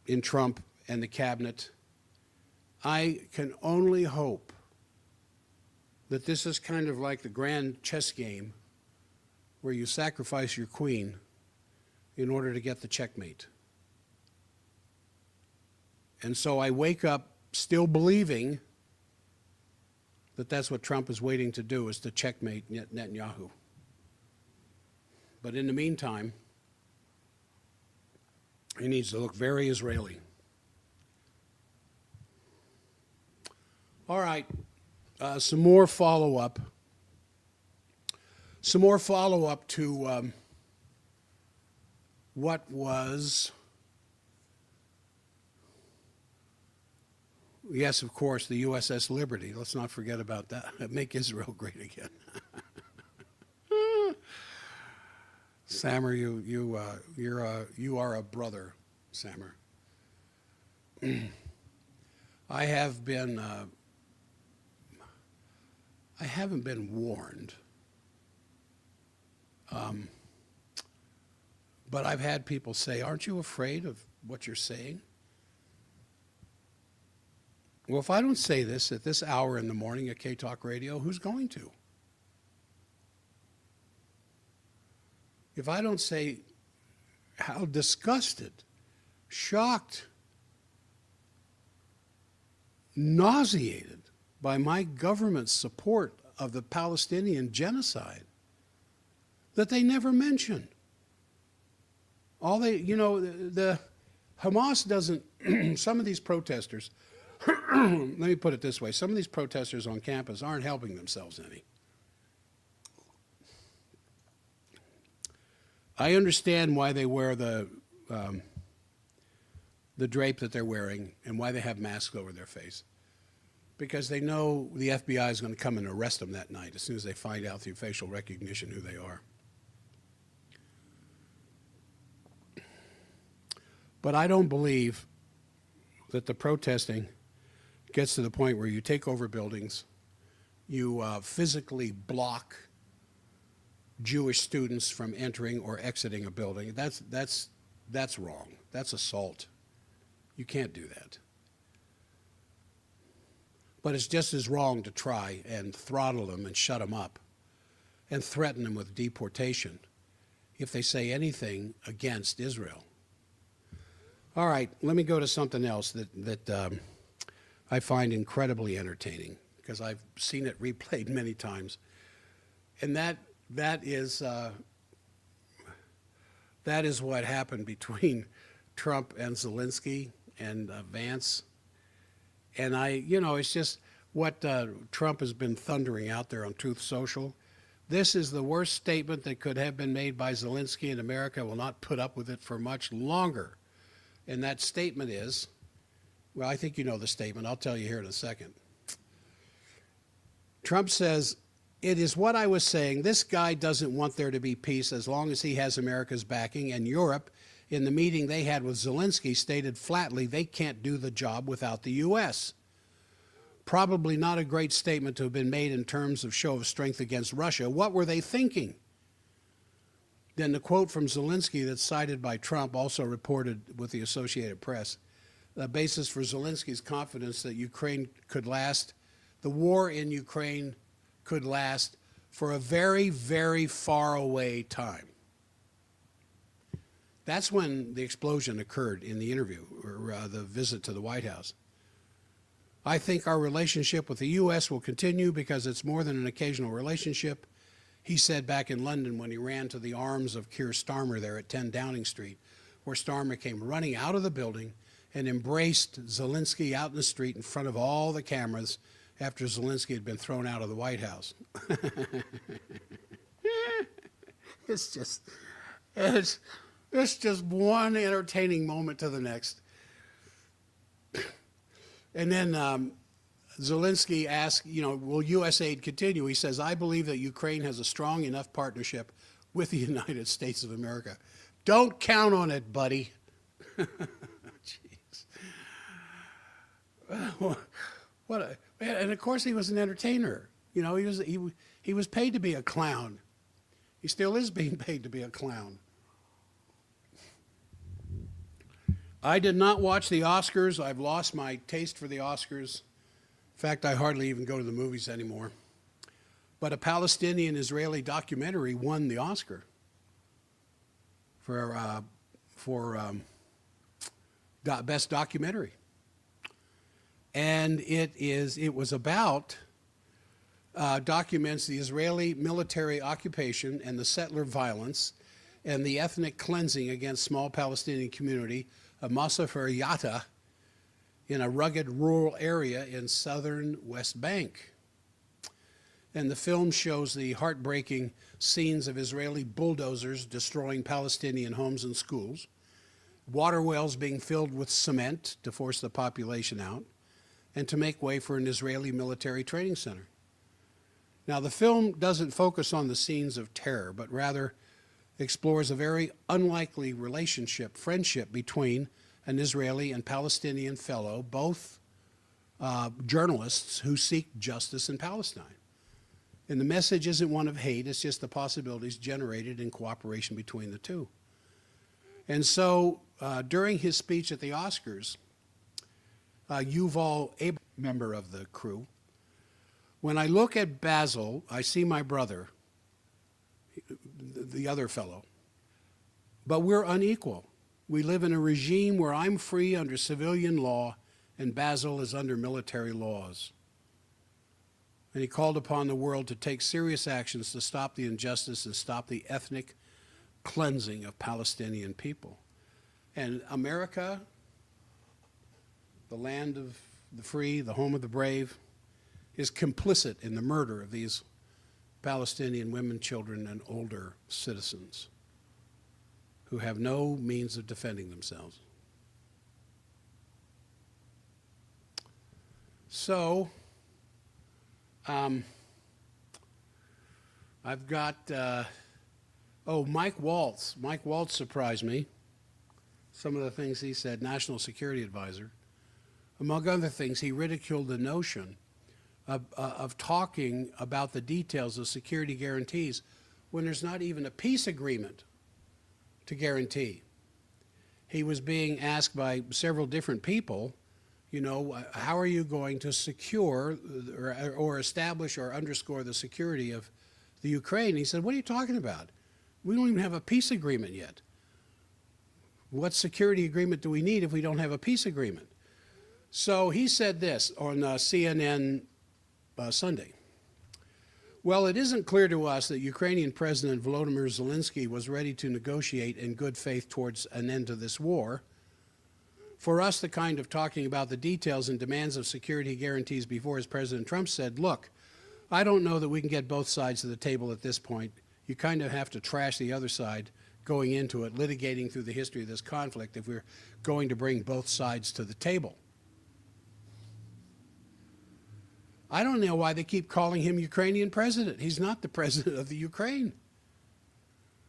Speaker 1: in Trump and the cabinet. I can only hope that this is kind of like the grand chess game where you sacrifice your queen in order to get the checkmate. And so I wake up still believing that that's what Trump is waiting to do, is to checkmate Netanyahu. But in the meantime, he needs to look very Israeli. All right, some more follow-up. Some more follow-up to what was, yes, of course, the USS Liberty. Let's not forget about that. Make Israel great again. Samer, you are a brother, Samer. I haven't been warned. But I've had people say, aren't you afraid of what you're saying? Well, if I don't say this at this hour in the morning at K-Talk Radio, who's going to? If I don't say how disgusted, shocked, nauseated by my government's support of the Palestinian genocide that they never mention. All they, the Hamas doesn't, some of these protesters, let me put it this way, some of these protesters on campus aren't helping themselves any. I understand why they wear the drape that they're wearing and why they have masks over their face. Because they know the FBI is going to come and arrest them that night as soon as they find out through facial recognition who they are. But I don't believe that the protesting gets to the point where you take over buildings, you physically block Jewish students from entering or exiting a building. That's wrong. That's assault. You can't do that. But it's just as wrong to try and throttle them and shut them up and threaten them with deportation if they say anything against Israel. All right, let me go to something else that I find incredibly entertaining because I've seen it replayed many times, and that is what happened between Trump and Zelensky and Vance. And it's just what Trump has been thundering out there on Truth Social. This is the worst statement that could have been made by Zelensky, and America will not put up with it for much longer. And that statement is, well, I think you know the statement. I'll tell you here in a second. Trump says, "It is what I was saying. This guy doesn't want there to be peace as long as he has America's backing, and Europe, in the meeting they had with Zelensky, stated flatly they can't do the job without the U.S. Probably not a great statement to have been made in terms of show of strength against Russia. What were they thinking?" Then the quote from Zelensky that's cited by Trump, also reported with the Associated Press, the basis for Zelensky's confidence that Ukraine could last, the war in Ukraine could last for a very, very far away time. That's when the explosion occurred in the interview, or the visit to the White House. "I think our relationship with the U.S. will continue because it's more than an occasional relationship," he said back in London when he ran to the arms of Keir Starmer there at 10 Downing Street, where Starmer came running out of the building and embraced Zelensky out in the street in front of all the cameras after Zelensky had been thrown out of the White House. It's just one entertaining moment to the next. And then Zelensky asked, will U.S. aid continue? He says, "I believe that Ukraine has a strong enough partnership with the United States of America." Don't count on it, buddy. Jeez. And of course he was an entertainer. He was paid to be a clown. He still is being paid to be a clown. I did not watch the Oscars. I've lost my taste for the Oscars. In fact, I hardly even go to the movies anymore. But a Palestinian-Israeli documentary won the Oscar for best documentary, and it was about documents the Israeli military occupation and the settler violence and the ethnic cleansing against small Palestinian community of Masafer Yatta in a rugged rural area in southern West Bank. And the film shows the heartbreaking scenes of Israeli bulldozers destroying Palestinian homes and schools, water wells being filled with cement to force the population out, and to make way for an Israeli military training center. Now, the film doesn't focus on the scenes of terror, but rather explores a very unlikely friendship between an Israeli and Palestinian fellow, both journalists who seek justice in Palestine. And the message isn't one of hate, it's just the possibilities generated in cooperation between the two. And so during his speech at the Oscars, Yuval Abraham, member of the crew, "When I look at Basil, I see my brother, the other fellow, but we're unequal. We live in a regime where I'm free under civilian law and Basil is under military laws." And he called upon the world to take serious actions to stop the injustice and stop the ethnic cleansing of Palestinian people. And America, the land of the free, the home of the brave, is complicit in the murder of these Palestinian women, children, and older citizens who have no means of defending themselves. So, I've got, Mike Waltz. Mike Waltz surprised me. Some of the things he said, National Security Advisor. Among other things, he ridiculed the notion of talking about the details of security guarantees when there's not even a peace agreement to guarantee. He was being asked by several different people, how are you going to secure or establish or underscore the security of the Ukraine? He said, what are you talking about? We don't even have a peace agreement yet. What security agreement do we need if we don't have a peace agreement? So he said this on CNN Sunday. Well, it isn't clear to us that Ukrainian President Volodymyr Zelensky was ready to negotiate in good faith towards an end to this war. For us, the kind of talking about the details and demands of security guarantees before, as President Trump said, look, I don't know that we can get both sides of the table at this point. You kind of have to trash the other side going into it, litigating through the history of this conflict if we're going to bring both sides to the table. I don't know why they keep calling him Ukrainian president. He's not the president of the Ukraine.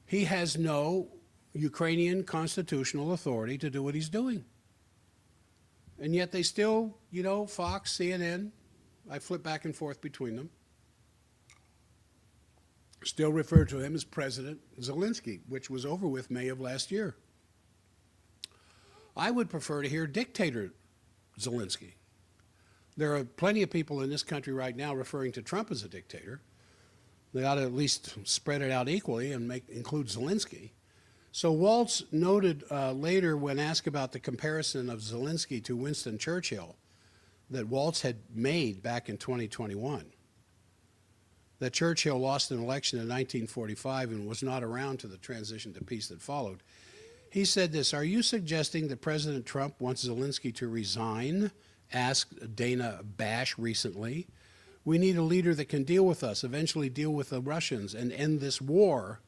Speaker 1: He has no Ukrainian constitutional authority to do what he's doing. And yet they still, you know, Fox, CNN, I flip back and forth between them, still refer to him as President Zelensky, which was over with May of last year. I would prefer to hear dictator Zelensky. There are plenty of people in this country right now referring to Trump as a dictator. They ought to at least spread it out equally and include Zelensky. So Waltz noted later when asked about the comparison of Zelensky to Winston Churchill that Waltz had made back in 2021, that Churchill lost an election in 1945 and was not around to the transition to peace that followed. He said this, "Are you suggesting that President Trump wants Zelensky to resign?" asked Dana Bash recently. "We need a leader that can deal with us, eventually deal with the Russians, and end this war,"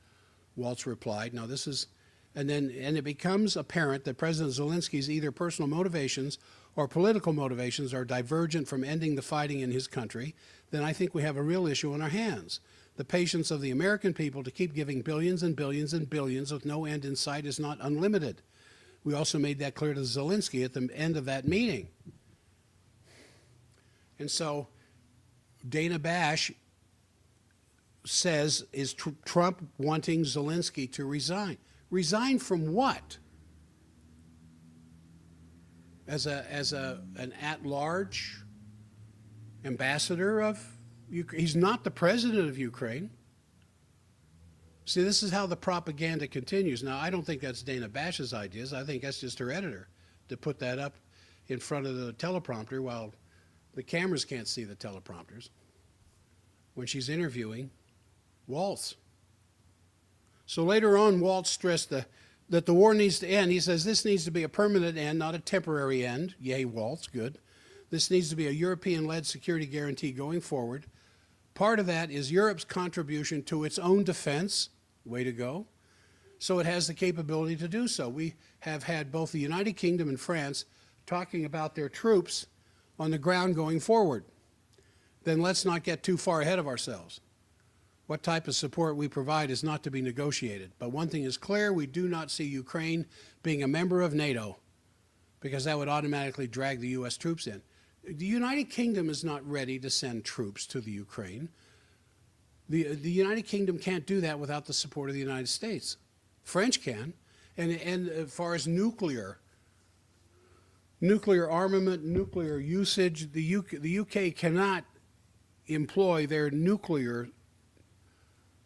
Speaker 1: Waltz replied. Now this is, and it becomes apparent that President Zelensky's either personal motivations or political motivations are divergent from ending the fighting in his country. Then I think we have a real issue on our hands. The patience of the American people to keep giving billions and billions and billions with no end in sight is not unlimited. We also made that clear to Zelensky at the end of that meeting. And so Dana Bash says, is Trump wanting Zelensky to resign? Resign from what? As an at-large ambassador of Ukraine? He's not the president of Ukraine. See, this is how the propaganda continues. Now, I don't think that's Dana Bash's ideas. I think that's just her editor to put that up in front of the teleprompter while the cameras can't see the teleprompters when she's interviewing Waltz. So later on, Waltz stressed that the war needs to end. He says this needs to be a permanent end, not a temporary end. Yay, Waltz, good. This needs to be a European-led security guarantee going forward. Part of that is Europe's contribution to its own defense. Way to go. So it has the capability to do so. We have had both the United Kingdom and France talking about their troops on the ground going forward. Then let's not get too far ahead of ourselves. What type of support we provide is not to be negotiated. But one thing is clear, we do not see Ukraine being a member of NATO because that would automatically drag the U.S. troops in. The United Kingdom is not ready to send troops to the Ukraine. The United Kingdom can't do that without the support of the United States. French can. And as far as nuclear armament, nuclear usage, the UK cannot employ their nuclear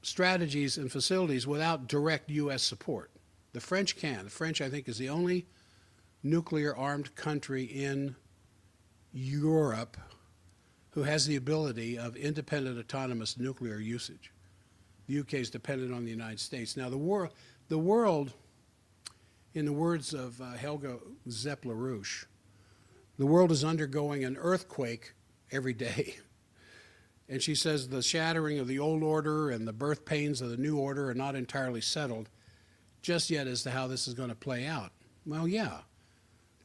Speaker 1: strategies and facilities without direct U.S. support. The French can. The French, I think, is the only nuclear-armed country in Europe who has the ability of independent, autonomous nuclear usage. The UK is dependent on the United States. Now, the world, in the words of Helga Zepp-LaRouche, the world is undergoing an earthquake every day. And she says the shattering of the old order and the birth pains of the new order are not entirely settled just yet as to how this is going to play out. Well, yeah.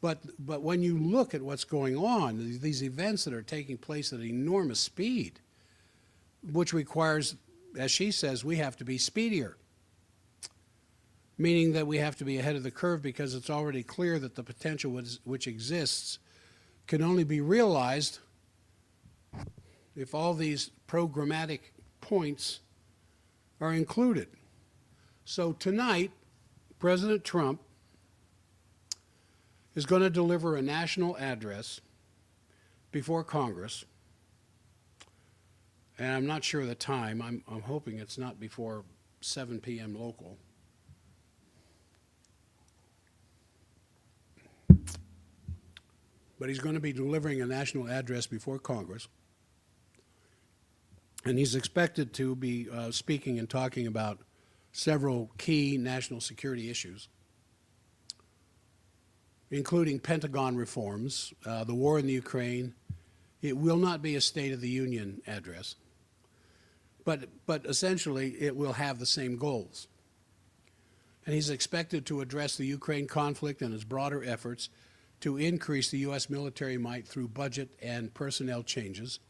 Speaker 1: But when you look at what's going on, these events that are taking place at enormous speed, which requires, as she says, we have to be speedier, meaning that we have to be ahead of the curve because it's already clear that the potential which exists can only be realized if all these programmatic points are included. So tonight, President Trump is going to deliver a national address before Congress, and I'm not sure of the time. I'm hoping it's not before 7 p.m. local. but he's going to be delivering a national address before Congress. And he's expected to be speaking and talking about several key national security issues, including Pentagon reforms, the war in the Ukraine. It will not be a State of the Union address, but essentially it will have the same goals. And he's expected to address the Ukraine conflict and its broader efforts to increase the U.S. military might through budget and personnel changes.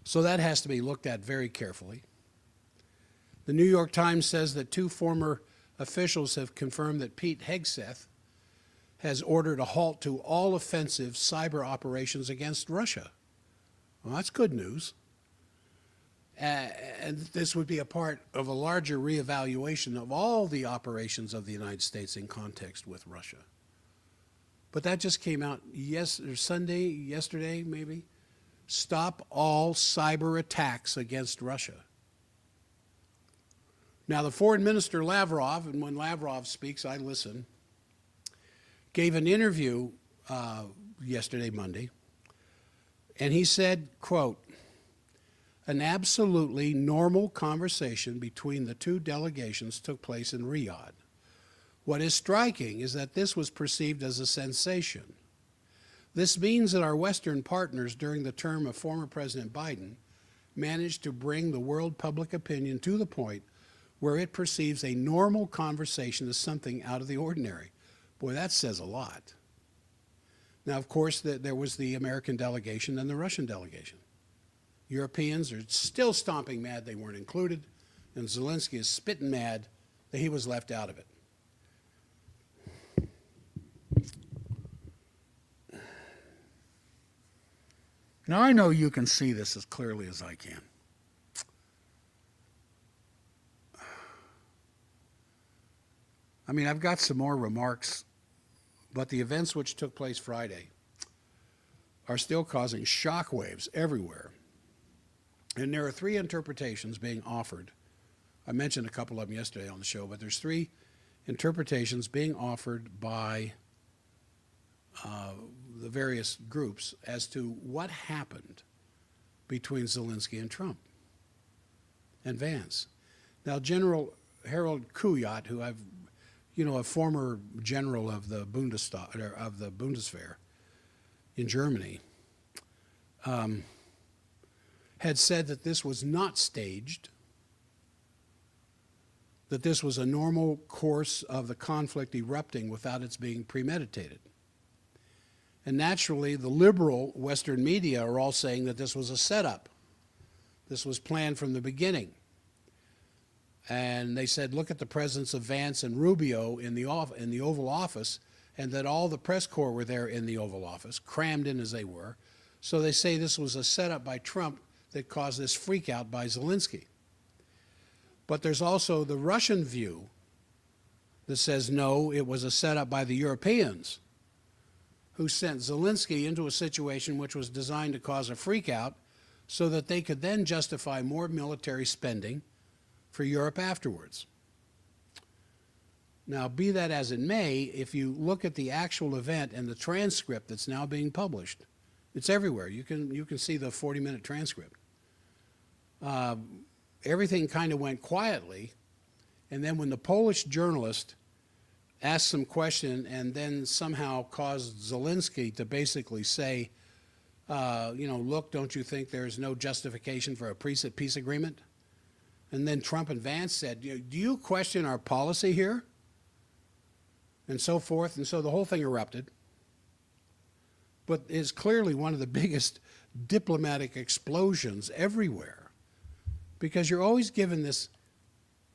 Speaker 1: So that has to be looked at very carefully. The New York Times says that 2 former officials have confirmed that Pete Hegseth has ordered a halt to all offensive cyber operations against Russia. Well, that's good news. And this would be a part of a larger reevaluation of all the operations of the United States in context with Russia. But that just came out yesterday maybe. Stop all cyber attacks against Russia. Now, the foreign minister Lavrov, and when Lavrov speaks, I listen, gave an interview yesterday, Monday, and he said, quote, "An absolutely normal conversation between the 2 delegations took place in Riyadh. What is striking is that this was perceived as a sensation. This means that our Western partners during the term of former President Biden managed to bring the world public opinion to the point where it perceives a normal conversation as something out of the ordinary." Boy, that says a lot. Now, of course, there was the American delegation and the Russian delegation. Europeans are still stomping mad they weren't included, and Zelensky is spitting mad that he was left out of it. Now, I know you can see this as clearly as I can. I mean, I've got some more remarks, but the events which took place Friday are still causing shockwaves everywhere. And there are 3 interpretations being offered. I mentioned a couple of them yesterday on the show, but there's 3 interpretations being offered by the various groups as to what happened between Zelensky and Trump and Vance. Now, General Harold Kuyat, who a former general of the Bundestag, or of the Bundeswehr in Germany, had said that this was not staged, that this was a normal course of the conflict erupting without its being premeditated. And naturally, the liberal Western media are all saying that this was a setup. This was planned from the beginning. And they said, look at the presence of Vance and Rubio in the Oval Office, and that all the press corps were there in the Oval Office, crammed in as they were. So they say this was a setup by Trump that caused this freak out by Zelensky. But there's also the Russian view that says, no, it was a setup by the Europeans, who sent Zelensky into a situation which was designed to cause a freak out so that they could then justify more military spending for Europe afterwards. Now, be that as it may, if you look at the actual event and the transcript that's now being published, it's everywhere. You can see the 40-minute transcript. Everything kind of went quietly, and then when the Polish journalist asked some question and then somehow caused Zelensky to basically say, look, don't you think there's no justification for a peace agreement? And then Trump and Vance said, do you question our policy here? And so forth. And so the whole thing erupted. But it's clearly one of the biggest diplomatic explosions everywhere, because you're always given this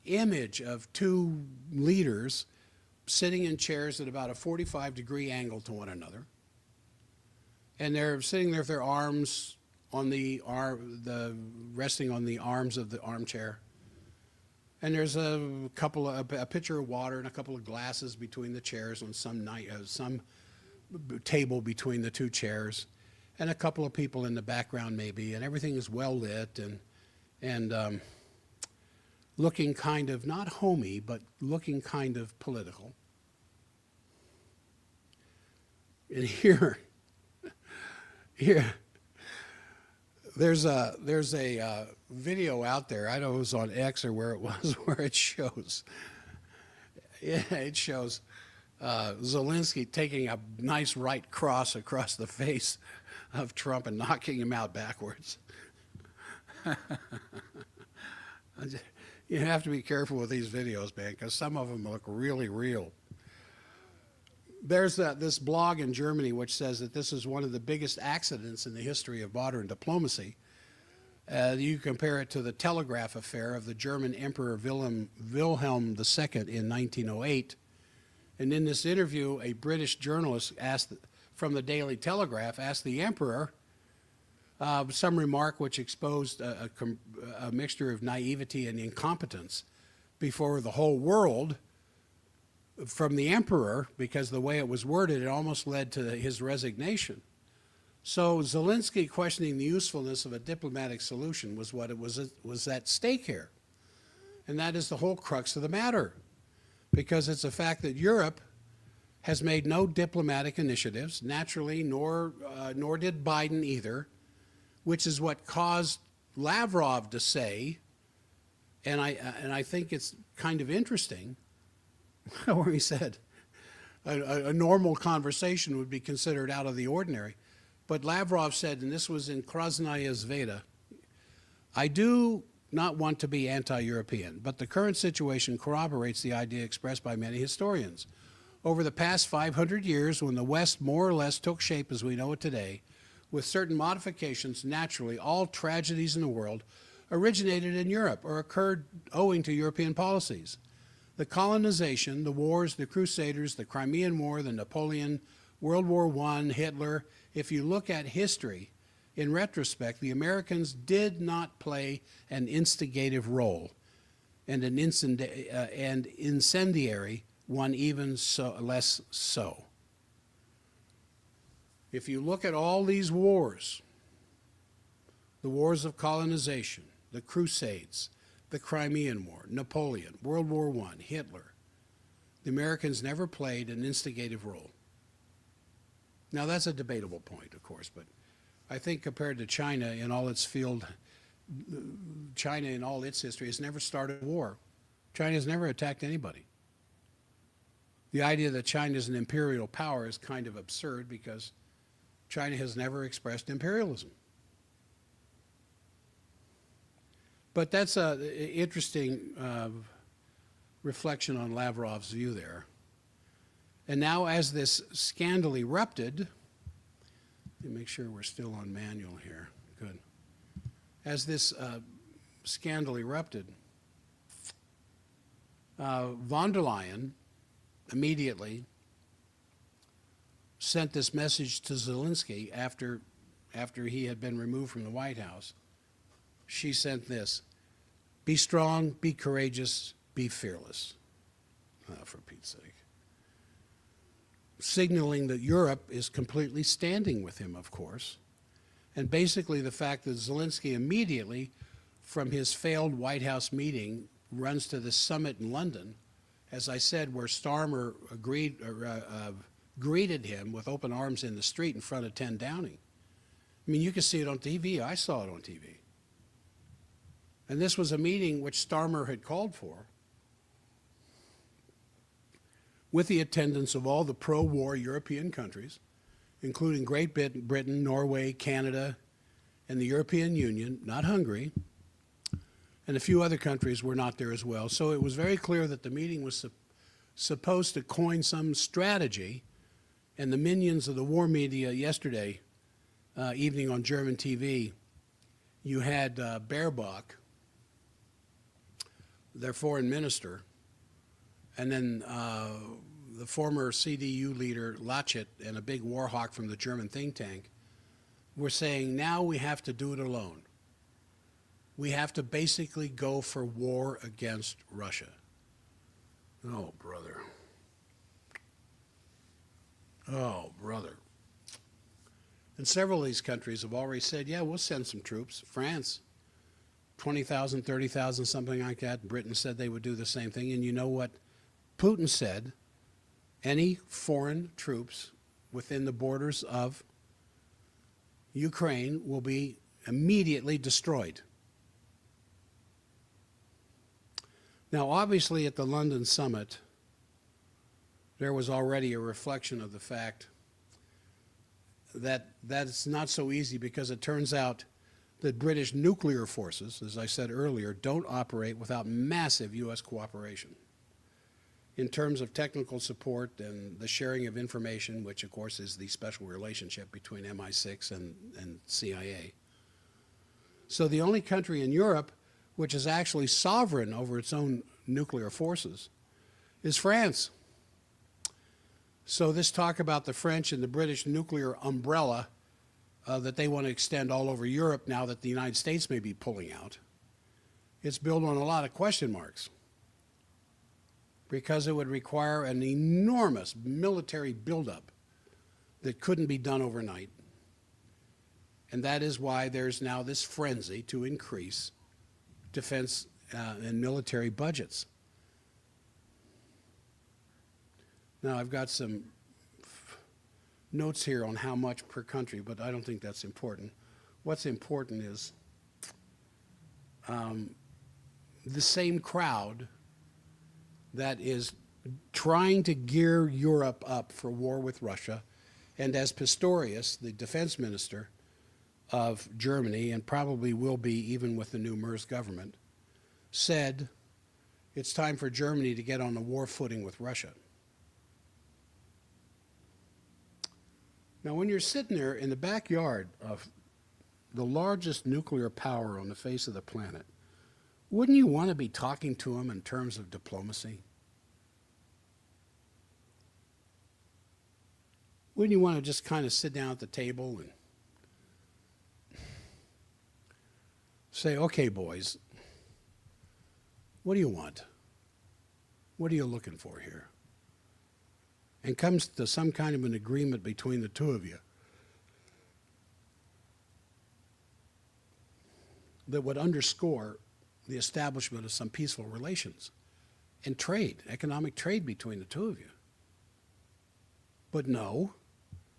Speaker 1: image of 2 leaders sitting in chairs at about a 45-degree angle to one another, and they're sitting there with their arms on resting on the arms of the armchair, and there's a pitcher of water and a couple of glasses between the chairs on some table between the 2 chairs, and a couple of people in the background maybe, and everything is well lit and looking kind of not homey, but looking kind of political. And here, there's a video out there. I don't know if it was on X or where it was, where it shows, yeah, it shows Zelensky taking a nice right cross across the face of Trump and knocking him out backwards. You have to be careful with these videos, man, because some of them look really real. There's this blog in Germany which says that this is one of the biggest accidents in the history of modern diplomacy. You compare it to the telegraph affair of the German Emperor Wilhelm II in 1908. And in this interview, a British journalist from the Daily Telegraph asked the emperor some remark which exposed a mixture of naivety and incompetence before the whole world from the emperor, because the way it was worded, it almost led to his resignation. So Zelensky questioning the usefulness of a diplomatic solution was what it was at stake here. And that is the whole crux of the matter, because it's a fact that Europe has made no diplomatic initiatives, naturally, nor did Biden either, which is what caused Lavrov to say, and I think it's kind of interesting, where he said a normal conversation would be considered out of the ordinary. But Lavrov said, and this was in Krasnaya Zvezda, I do not want to be anti-European, but the current situation corroborates the idea expressed by many historians. Over the past 500 years, when the West more or less took shape as we know it today, with certain modifications, naturally, all tragedies in the world originated in Europe or occurred owing to European policies. The colonization, the wars, the Crusaders, the Crimean War, the Napoleon, World War I, Hitler, if you look at history, in retrospect, the Americans did not play an instigative role, and an incendiary one even less so. If you look at all these wars, the wars of colonization, the Crusades, the Crimean War, Napoleon, World War I, Hitler, the Americans never played an instigative role. Now, that's a debatable point, of course, but I think compared to China in all its field, China in all its history has never started a war. China has never attacked anybody. The idea that China is an imperial power is kind of absurd because China has never expressed imperialism. But that's an interesting reflection on Lavrov's view there. And now as this scandal erupted, let me make sure we're still on manual here. Good. As this scandal erupted, von der Leyen immediately sent this message to Zelensky after he had been removed from the White House. She sent this: be strong, be courageous, be fearless. For Pete's sake. Signaling that Europe is completely standing with him, of course. And basically the fact that Zelensky immediately, from his failed White House meeting, runs to the summit in London, as I said, where Starmer greeted him with open arms in the street in front of 10 Downing. I mean, you can see it on TV. I saw it on TV. And this was a meeting which Starmer had called for, with the attendance of all the pro-war European countries, including Great Britain, Norway, Canada, and the European Union, not Hungary, and a few other countries were not there as well. So it was very clear that the meeting was supposed to coin some strategy, and the minions of the war media yesterday evening on German TV, you had Baerbock, their foreign minister, and then the former CDU leader, Laschet, and a big war hawk from the German think tank, were saying, now we have to do it alone. We have to basically go for war against Russia. Oh, brother. Oh, brother. And several of these countries have already said, yeah, we'll send some troops. France, 20,000, 30,000, something like that. Britain said they would do the same thing. And you know what Putin said? Any foreign troops within the borders of Ukraine will be immediately destroyed. Now, obviously, at the London summit, there was already a reflection of the fact that it's not so easy, because it turns out that British nuclear forces, as I said earlier, don't operate without massive U.S. cooperation in terms of technical support and the sharing of information, which, of course, is the special relationship between MI6 and CIA. So the only country in Europe which is actually sovereign over its own nuclear forces is France. So this talk about the French and the British nuclear umbrella that they want to extend all over Europe now that the United States may be pulling out, it's built on a lot of question marks, because it would require an enormous military buildup that couldn't be done overnight. And that is why there's now this frenzy to increase defense and military budgets. Now, I've got some notes here on how much per country, but I don't think that's important. What's important is the same crowd that is trying to gear Europe up for war with Russia, and as Pistorius, the defense minister of Germany, and probably will be even with the new Merz government, said it's time for Germany to get on a war footing with Russia. Now, when you're sitting there in the backyard of the largest nuclear power on the face of the planet, wouldn't you want to be talking to them in terms of diplomacy? Wouldn't you want to just kind of sit down at the table and say, okay, boys, what do you want? What are you looking for here? And comes to some kind of an agreement between the two of you that would underscore the establishment of some peaceful relations and trade, economic trade between the two of you. But no,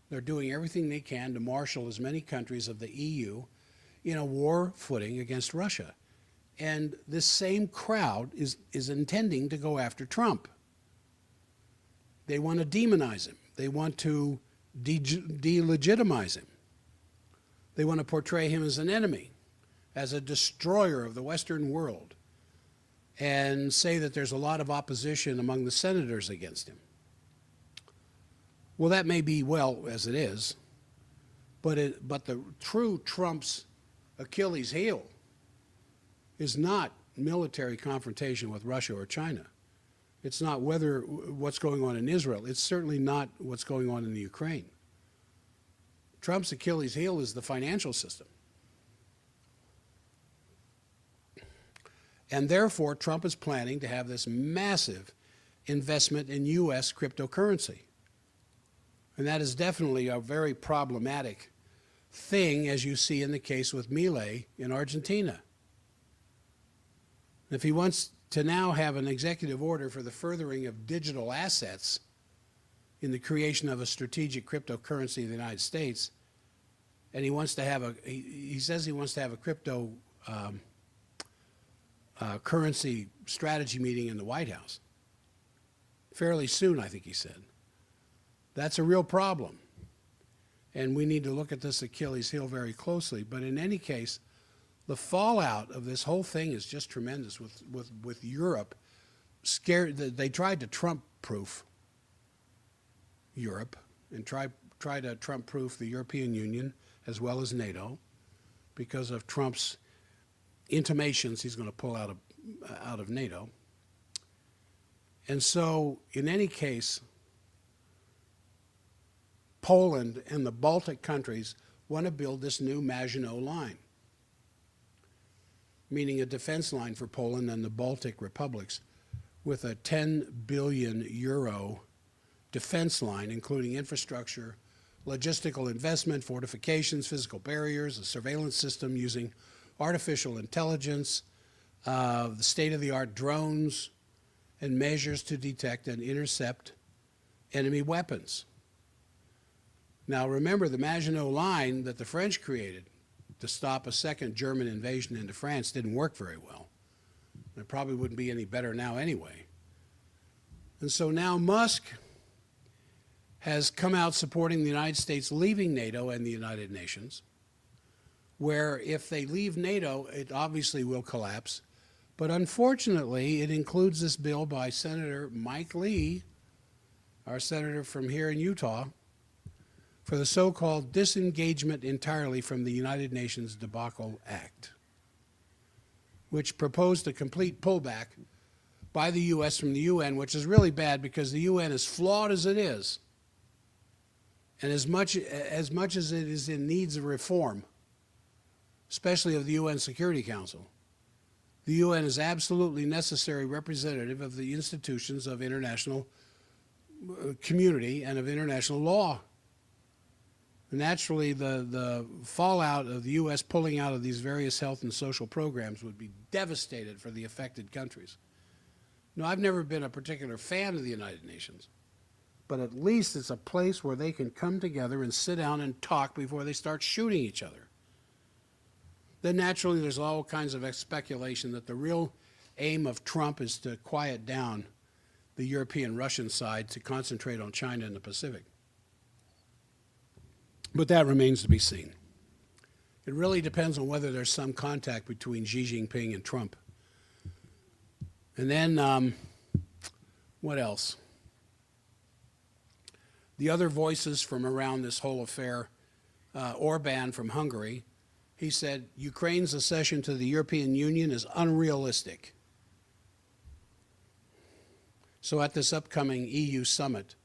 Speaker 1: they're doing everything they can to marshal as many countries of the EU in a war footing against Russia. And this same crowd is intending to go after Trump. They want to demonize him. They want to delegitimize him. They want to portray him as an enemy, as a destroyer of the Western world, and say that there's a lot of opposition among the senators against him. Well, that may be well as it is, but the true Trump's Achilles heel is not military confrontation with Russia or China. It's not what's going on in Israel. It's certainly not what's going on in the Ukraine. Trump's Achilles heel is the financial system. And therefore, Trump is planning to have this massive investment in U.S. cryptocurrency. And that is definitely a very problematic thing, as you see in the case with Milei in Argentina. If he wants to now have an executive order for the furthering of digital assets in the creation of a strategic cryptocurrency of the United States, and he wants to have he says he wants to have a crypto currency strategy meeting in the White House fairly soon, I think he said. That's a real problem. And we need to look at this Achilles heel very closely. But in any case, the fallout of this whole thing is just tremendous with Europe. Scared, they tried to Trump-proof Europe and try to Trump-proof the European Union as well as NATO because of Trump's intimations he's going to pull out of NATO. And so, in any case, Poland and the Baltic countries want to build this new Maginot Line, meaning a defense line for Poland and the Baltic republics with a 10 billion euro defense line, including infrastructure, logistical investment, fortifications, physical barriers, a surveillance system using artificial intelligence, the state-of-the-art drones, and measures to detect and intercept enemy weapons. Now remember, the Maginot Line that the French created to stop a second German invasion into France didn't work very well. It probably wouldn't be any better now anyway. And so now Musk has come out supporting the United States leaving NATO and the United Nations, where if they leave NATO, it obviously will collapse. But unfortunately, it includes this bill by Senator Mike Lee, our senator from here in Utah, for the so-called disengagement entirely from the United Nations Debacle Act, which proposed a complete pullback by the U.S. from the UN, which is really bad because the UN, as flawed as it is, and as much as it is in needs of reform, especially of the UN Security Council, the UN is absolutely necessary representative of the institutions of international community and of international law. Naturally, the fallout of the U.S. pulling out of these various health and social programs would be devastating for the affected countries. No, I've never been a particular fan of the United Nations, but at least it's a place where they can come together and sit down and talk before they start shooting each other. Then naturally, there's all kinds of speculation that the real aim of Trump is to quiet down the European-Russian side to concentrate on China and the Pacific. But that remains to be seen. It really depends on whether there's some contact between Xi Jinping and Trump. And then, what else? The other voices from around this whole affair, Orban from Hungary, he said, Ukraine's accession to the European Union is unrealistic. So at this upcoming EU summit,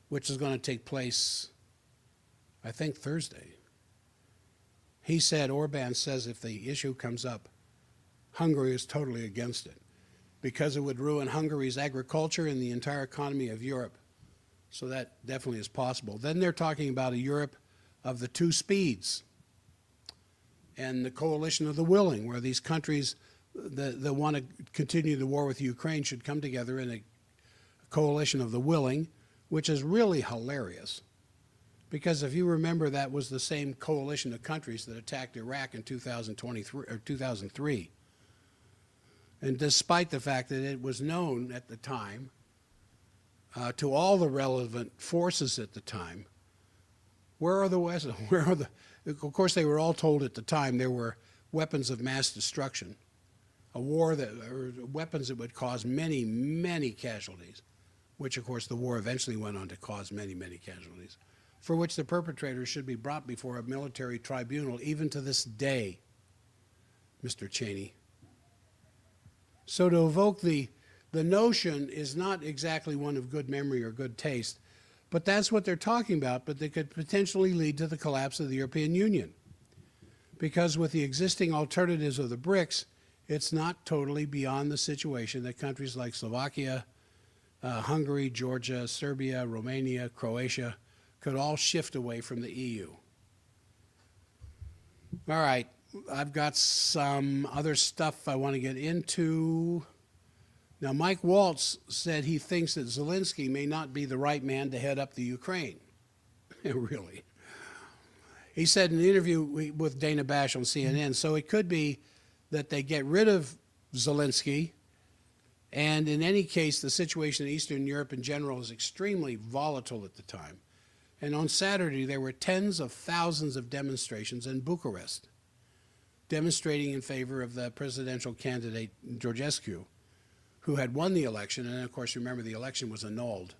Speaker 1: which is going to take place, I think, Thursday, he said, Orban says if the issue comes up, Hungary is totally against it because it would ruin Hungary's agriculture and the entire economy of Europe. So that definitely is possible. Then they're talking about a Europe of the two speeds and the coalition of the willing, where these countries that want to continue the war with Ukraine should come together in a coalition of the willing, which is really hilarious. Because if you remember, that was the same coalition of countries that attacked Iraq in 2023 or 2003. And despite the fact that it was known at the time to all the relevant forces at the time, where are the West? Where are the? Of course, they were all told at the time there were weapons of mass destruction, a war that, or weapons that would cause many, many casualties, which of course the war eventually went on to cause many, many casualties, for which the perpetrators should be brought before a military tribunal, even to this day, Mr. Cheney. So to evoke the notion is not exactly one of good memory or good taste, but that's what they're talking about, but they could potentially lead to the collapse of the European Union. Because with the existing alternatives of the BRICS, it's not totally beyond the situation that countries like Slovakia, Hungary, Georgia, Serbia, Romania, Croatia could all shift away from the EU. All right, I've got some other stuff I want to get into. Now, Mike Waltz said he thinks that Zelensky may not be the right man to head up the Ukraine. Really. He said in an interview with Dana Bash on CNN, so it could be that they get rid of Zelensky, and in any case, the situation in Eastern Europe in general is extremely volatile at the time. And on Saturday, there were tens of thousands of demonstrations in Bucharest, demonstrating in favor of the presidential candidate Georgescu, who had won the election, and of course, remember, the election was annulled.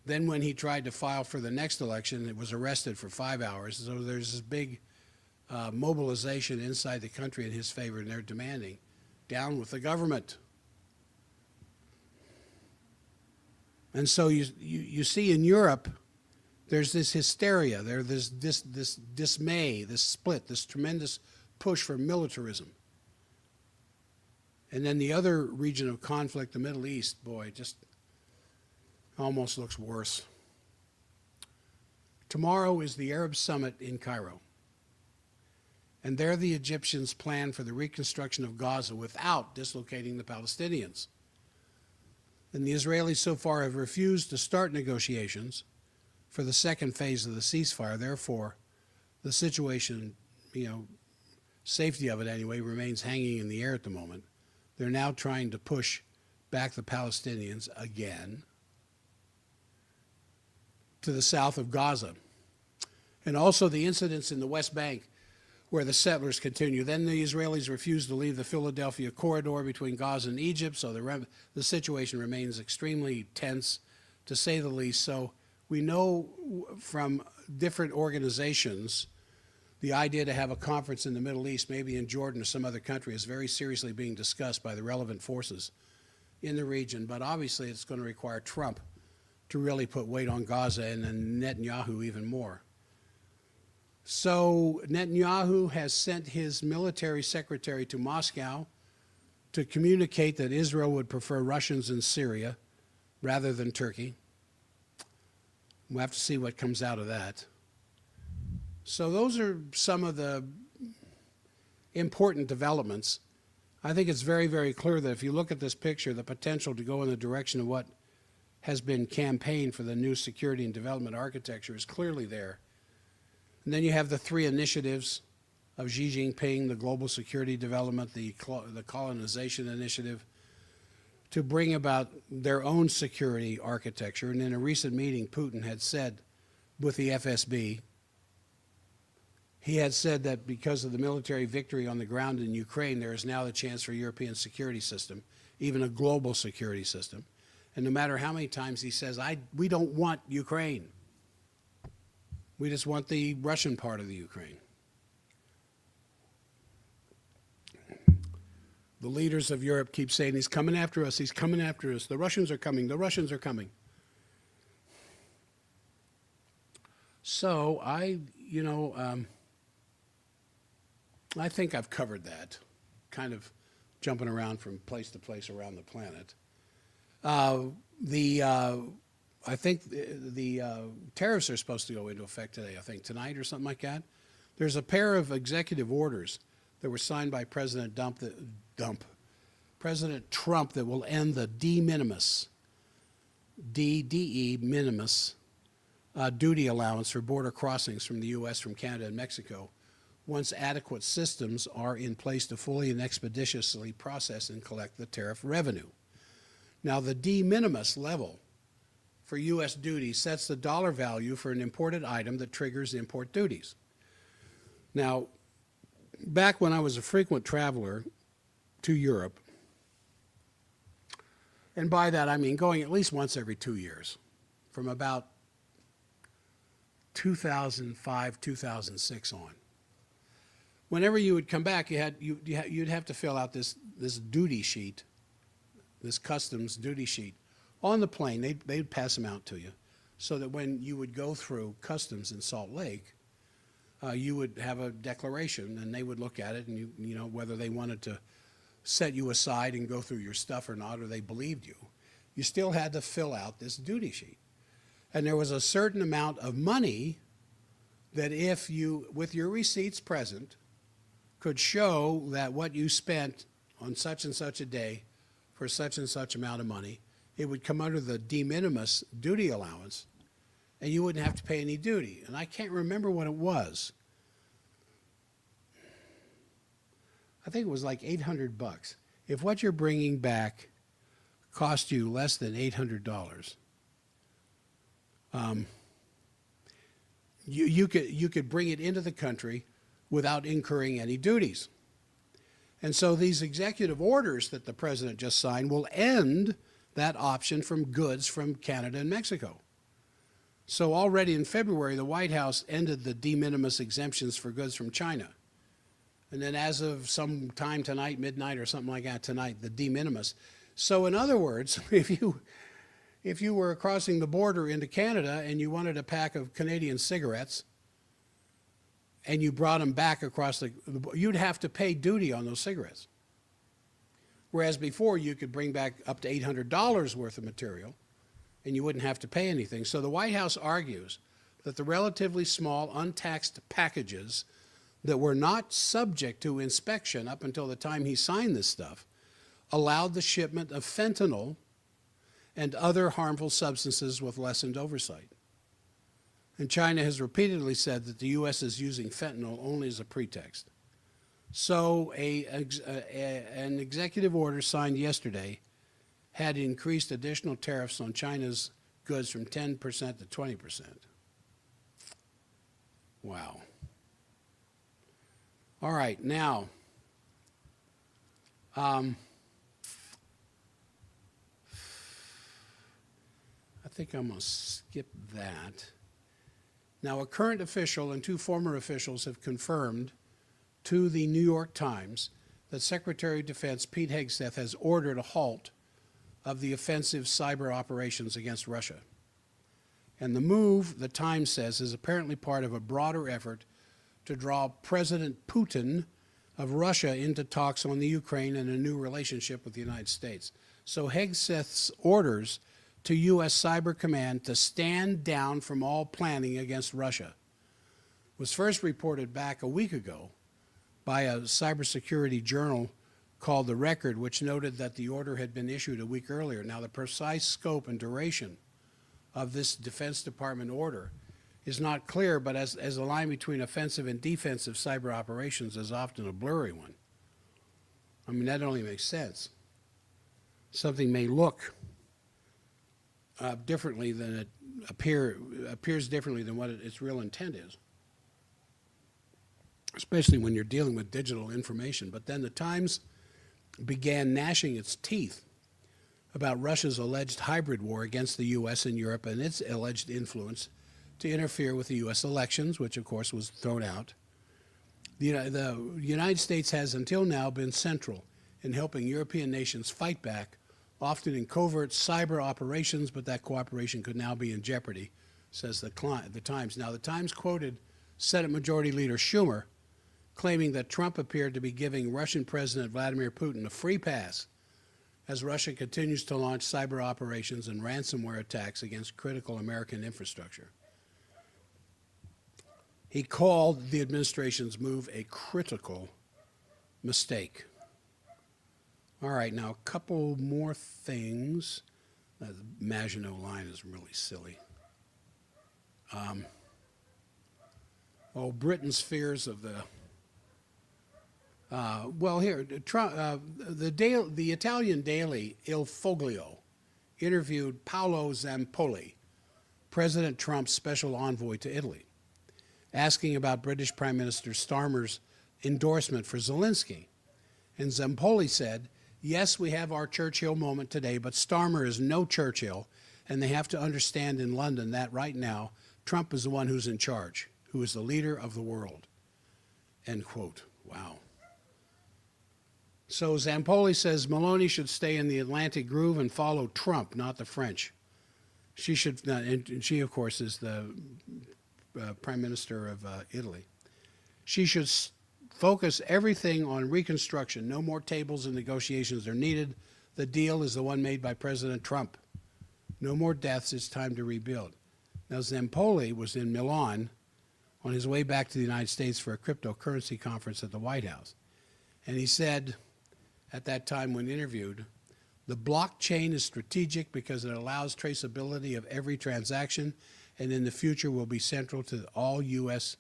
Speaker 1: Then when he tried to file for the next election, it was arrested for 5 hours. So there's this big mobilization inside the country in his favor, and they're demanding, down with the government. And so you see in Europe, there's this hysteria, there's this dismay, this split, this tremendous push for militarism. And then the other region of conflict, the Middle East, boy, just almost looks worse. Tomorrow is the Arab Summit in Cairo. And there the Egyptians plan for the reconstruction of Gaza without dislocating the Palestinians. And the Israelis so far have refused to start negotiations for the second phase of the ceasefire. Therefore, the situation, safety of it anyway, remains hanging in the air at the moment. They're now trying to push back the Palestinians again to the south of Gaza. And also the incidents in the West Bank where the settlers continue. Then the Israelis refuse to leave the Philadelphia corridor between Gaza and Egypt, so the situation remains extremely tense, to say the least. So we know from different organizations the idea to have a conference in the Middle East, maybe in Jordan or some other country, is very seriously being discussed by the relevant forces in the region. But obviously it's going to require Trump to really put weight on Gaza, and then Netanyahu even more. So Netanyahu has sent his military secretary to Moscow to communicate that Israel would prefer Russians in Syria rather than Turkey. We'll have to see what comes out of that. So those are some of the important developments. I think it's very, very clear that if you look at this picture, the potential to go in the direction of what has been campaigned for the new security and development architecture is clearly there. And then you have the three initiatives of Xi Jinping, the global security development, the colonization initiative, to bring about their own security architecture. And in a recent meeting, Putin had said with the FSB, he had said that because of the military victory on the ground in Ukraine, there is now the chance for a European security system, even a global security system. And no matter how many times he says, we don't want Ukraine. We just want the Russian part of the Ukraine. The leaders of Europe keep saying, he's coming after us, he's coming after us. The Russians are coming, the Russians are coming. So I think I've covered that, kind of jumping around from place to place around the planet. I think the tariffs are supposed to go into effect today, I think tonight or something like that. There's a pair of executive orders that were signed by President Trump that will end the de minimis, D-E minimis, duty allowance for border crossings from the U.S., from Canada and Mexico, once adequate systems are in place to fully and expeditiously process and collect the tariff revenue. Now, the de minimis level for U.S. duties sets the dollar value for an imported item that triggers import duties. Now, back when I was a frequent traveler to Europe, and by that I mean going at least once every 2 years, from about 2005, 2006 on. Whenever you would come back, you'd have to fill out this duty sheet, this customs duty sheet on the plane. They'd pass them out to you, so that when you would go through customs in Salt Lake, you would have a declaration, and they would look at it, and you know whether they wanted to set you aside and go through your stuff or not, or they believed you. You still had to fill out this duty sheet, and there was a certain amount of money that if you, with your receipts present, could show that what you spent on such and such a day for such and such amount of money, it would come under the de minimis duty allowance, and you wouldn't have to pay any duty. And I can't remember what it was. I think it was like $800. If what you're bringing back cost you less than $800, you could bring it into the country without incurring any duties. And so these executive orders that the president just signed will end that option from goods from Canada and Mexico. So already in February, the White House ended the de minimis exemptions for goods from China. And then as of some time tonight, midnight or something like that tonight, the de minimis. So in other words, if you were crossing the border into Canada and you wanted a pack of Canadian cigarettes, and you brought them back across you'd have to pay duty on those cigarettes. Whereas before, you could bring back up to $800 worth of material, and you wouldn't have to pay anything. So the White House argues that the relatively small, untaxed packages that were not subject to inspection up until the time he signed this stuff allowed the shipment of fentanyl and other harmful substances with lessened oversight. And China has repeatedly said that the U.S. is using fentanyl only as a pretext. So an executive order signed yesterday had increased additional tariffs on China's goods from 10% to 20%. Wow. All right, now, I think I'm going to skip that. Now, a current official and two former officials have confirmed to the New York Times that Secretary of Defense Pete Hegseth has ordered a halt of the offensive cyber operations against Russia. And the move, the Times says, is apparently part of a broader effort to draw President Putin of Russia into talks on the Ukraine and a new relationship with the United States. So Hegseth's orders to U.S. Cyber Command to stand down from all planning against Russia was first reported back a week ago by a cybersecurity journal called The Record, which noted that the order had been issued a week earlier. Now, the precise scope and duration of this Defense Department order is not clear, but as the line between offensive and defensive cyber operations is often a blurry one. I mean, that only makes sense. Something may look differently than it appears differently than what its real intent is, especially when you're dealing with digital information. But then the Times began gnashing its teeth about Russia's alleged hybrid war against the U.S. and Europe and its alleged influence to interfere with the U.S. elections, which of course was thrown out. The United States has until now been central in helping European nations fight back, often in covert cyber operations, but that cooperation could now be in jeopardy, says the Times. Now, the Times quoted Senate Majority Leader Schumer, claiming that Trump appeared to be giving Russian President Vladimir Putin a free pass as Russia continues to launch cyber operations and ransomware attacks against critical American infrastructure. He called the administration's move a critical mistake. All right, now a couple more things. The Maginot Line is really silly. Britain's fears of the the Italian daily Il Foglio interviewed Paolo Zampoli, President Trump's special envoy to Italy, asking about British Prime Minister Starmer's endorsement for Zelensky. And Zampoli said, yes, we have our Churchill moment today, but Starmer is no Churchill, and they have to understand in London that right now, Trump is the one who's in charge, who is the leader of the world. End quote. Wow. So Zampoli says Meloni should stay in the Atlantic groove and follow Trump, not the French. She should, and she, of course, is the Prime Minister of Italy. She should focus everything on reconstruction. No more tables and negotiations are needed. The deal is the one made by President Trump. No more deaths. It's time to rebuild. Now, Zampoli was in Milan on his way back to the United States for a cryptocurrency conference at the White House. And he said at that time when interviewed, the blockchain is strategic because it allows traceability of every transaction and in the future will be central to all U.S.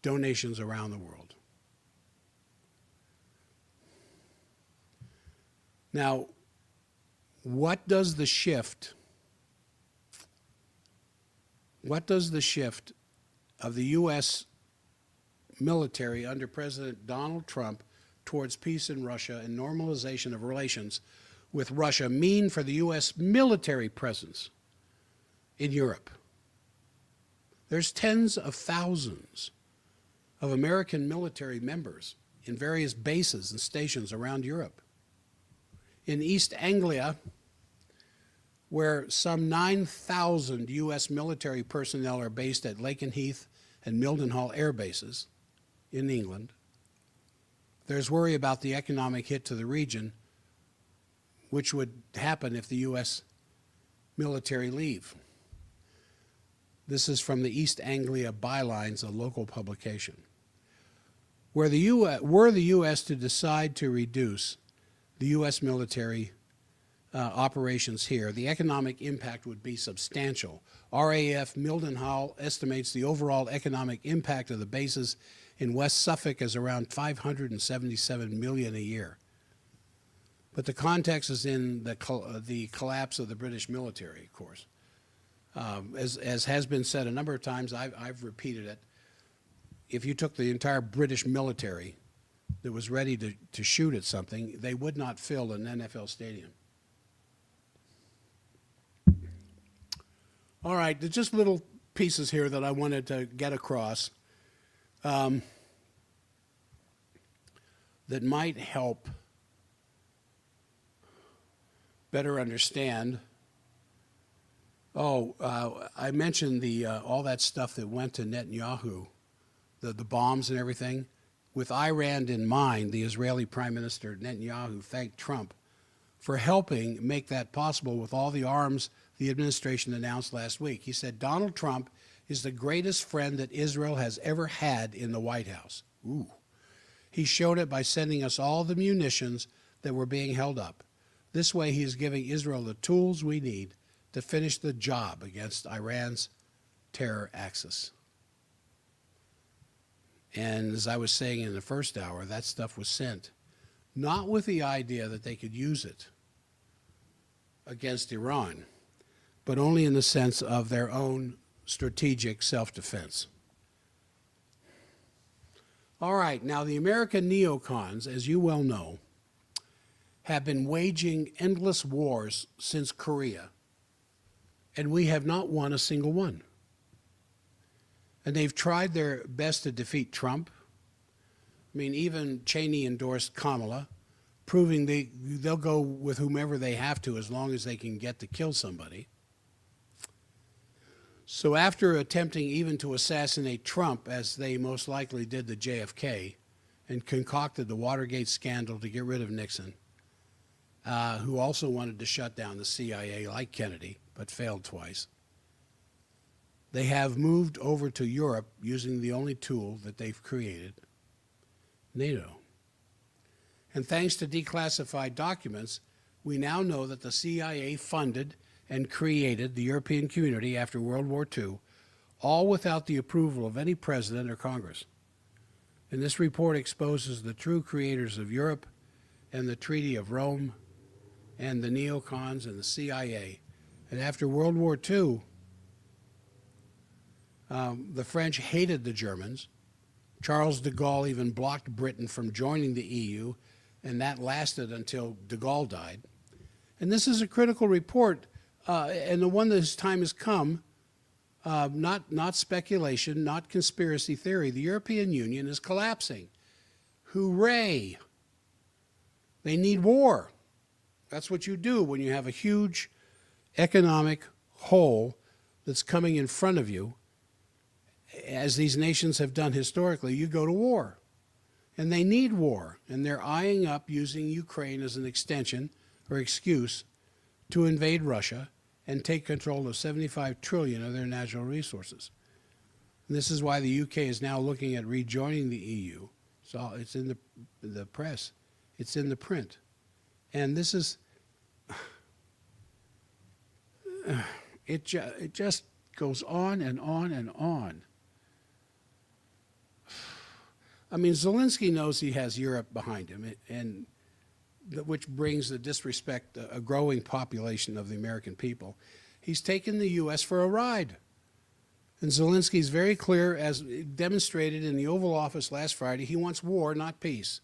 Speaker 1: donations around the world. Now, what does the shift of the U.S. military under President Donald Trump towards peace in Russia and normalization of relations with Russia mean for the U.S. military presence in Europe? There's tens of thousands of American military members in various bases and stations around Europe. In East Anglia, where some 9,000 U.S. military personnel are based at Lakenheath and Mildenhall air bases in England, there's worry about the economic hit to the region, which would happen if the U.S. military leave. This is from the East Anglia Bylines, a local publication. Were the U.S. to decide to reduce the U.S. military operations here, the economic impact would be substantial. RAF Mildenhall estimates the overall economic impact of the bases in West Suffolk as around $577 million a year. But the context is in the collapse of the British military, of course. As has been said a number of times, I've repeated it. If you took the entire British military that was ready to shoot at something, they would not fill an NFL stadium. All right, there's just little pieces here that I wanted to get across that might help better understand. I mentioned all that stuff that went to Netanyahu, the bombs and everything. With Iran in mind, the Israeli Prime Minister Netanyahu thanked Trump for helping make that possible with all the arms the administration announced last week. He said, Donald Trump is the greatest friend that Israel has ever had in the White House. Ooh. He showed it by sending us all the munitions that were being held up. This way, he is giving Israel the tools we need to finish the job against Iran's terror axis. And as I was saying in the first hour, that stuff was sent not with the idea that they could use it against Iran, but only in the sense of their own strategic self-defense. All right, now the American neocons, as you well know, have been waging endless wars since Korea, and we have not won a single one. And they've tried their best to defeat Trump. I mean, even Cheney endorsed Kamala, proving they'll go with whomever they have to as long as they can get to kill somebody. So after attempting even to assassinate Trump, as they most likely did the JFK, and concocted the Watergate scandal to get rid of Nixon, who also wanted to shut down the CIA like Kennedy, but failed twice, they have moved over to Europe using the only tool that they've created, NATO. And thanks to declassified documents, we now know that the CIA funded and created the European Community after World War II, all without the approval of any president or Congress. And this report exposes the true creators of Europe and the Treaty of Rome and the neocons and the CIA. And after World War II, the French hated the Germans. Charles de Gaulle even blocked Britain from joining the EU, and that lasted until de Gaulle died. And this is a critical report, and the one that whose time has come, not speculation, not conspiracy theory. The European Union is collapsing. Hooray! They need war. That's what you do when you have a huge economic hole that's coming in front of you. As these nations have done historically, you go to war. And they need war. And they're eyeing up using Ukraine as an extension or excuse to invade Russia and take control of 75 trillion of their natural resources. And this is why the UK is now looking at rejoining the EU. So it's in the press. It's in the print. And this is, it just goes on and on and on. I mean, Zelensky knows he has Europe behind him, and which brings the disrespect, a growing population of the American people. He's taken the U.S. for a ride. And Zelensky's very clear, as demonstrated in the Oval Office last Friday, he wants war, not peace.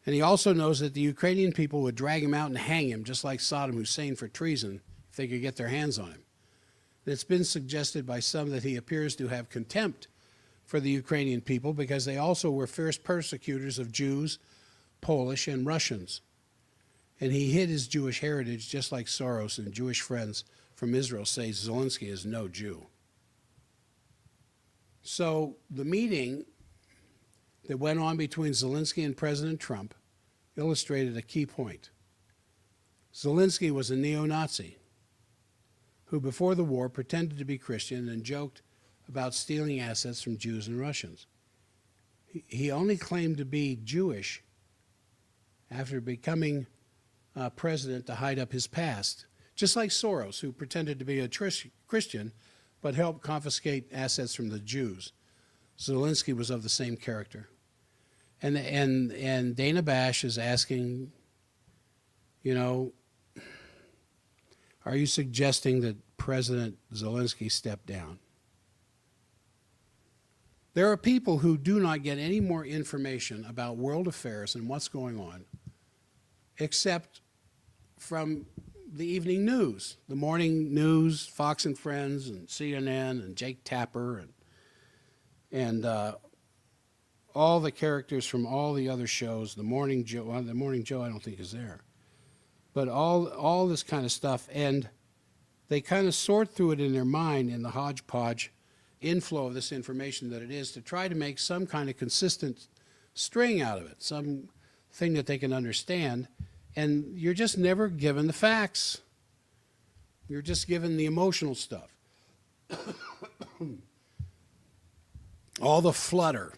Speaker 1: And he also knows that the Ukrainian people would drag him out and hang him, just like Saddam Hussein, for treason, if they could get their hands on him. And it's been suggested by some that he appears to have contempt for the Ukrainian people because they also were fierce persecutors of Jews, Polish, and Russians. And he hid his Jewish heritage, just like Soros and Jewish friends from Israel say Zelensky is no Jew. So the meeting that went on between Zelensky and President Trump illustrated a key point. Zelensky was a neo-Nazi who, before the war, pretended to be Christian and joked about stealing assets from Jews and Russians. He only claimed to be Jewish after becoming president to hide up his past. Just like Soros, who pretended to be a Christian, but helped confiscate assets from the Jews. Zelensky was of the same character. And Dana Bash is asking, you know, are you suggesting that President Zelensky step down? There are people who do not get any more information about world affairs and what's going on except from the evening news, the morning news, Fox and Friends and CNN and Jake Tapper and all the characters from all the other shows. The Morning Joe, I don't think is there, but all this kind of stuff, and they kind of sort through it in their mind in the hodgepodge inflow of this information that it is to try to make some kind of consistent string out of it, some thing that they can understand. And you're just never given the facts. You're just given the emotional stuff. All the flutter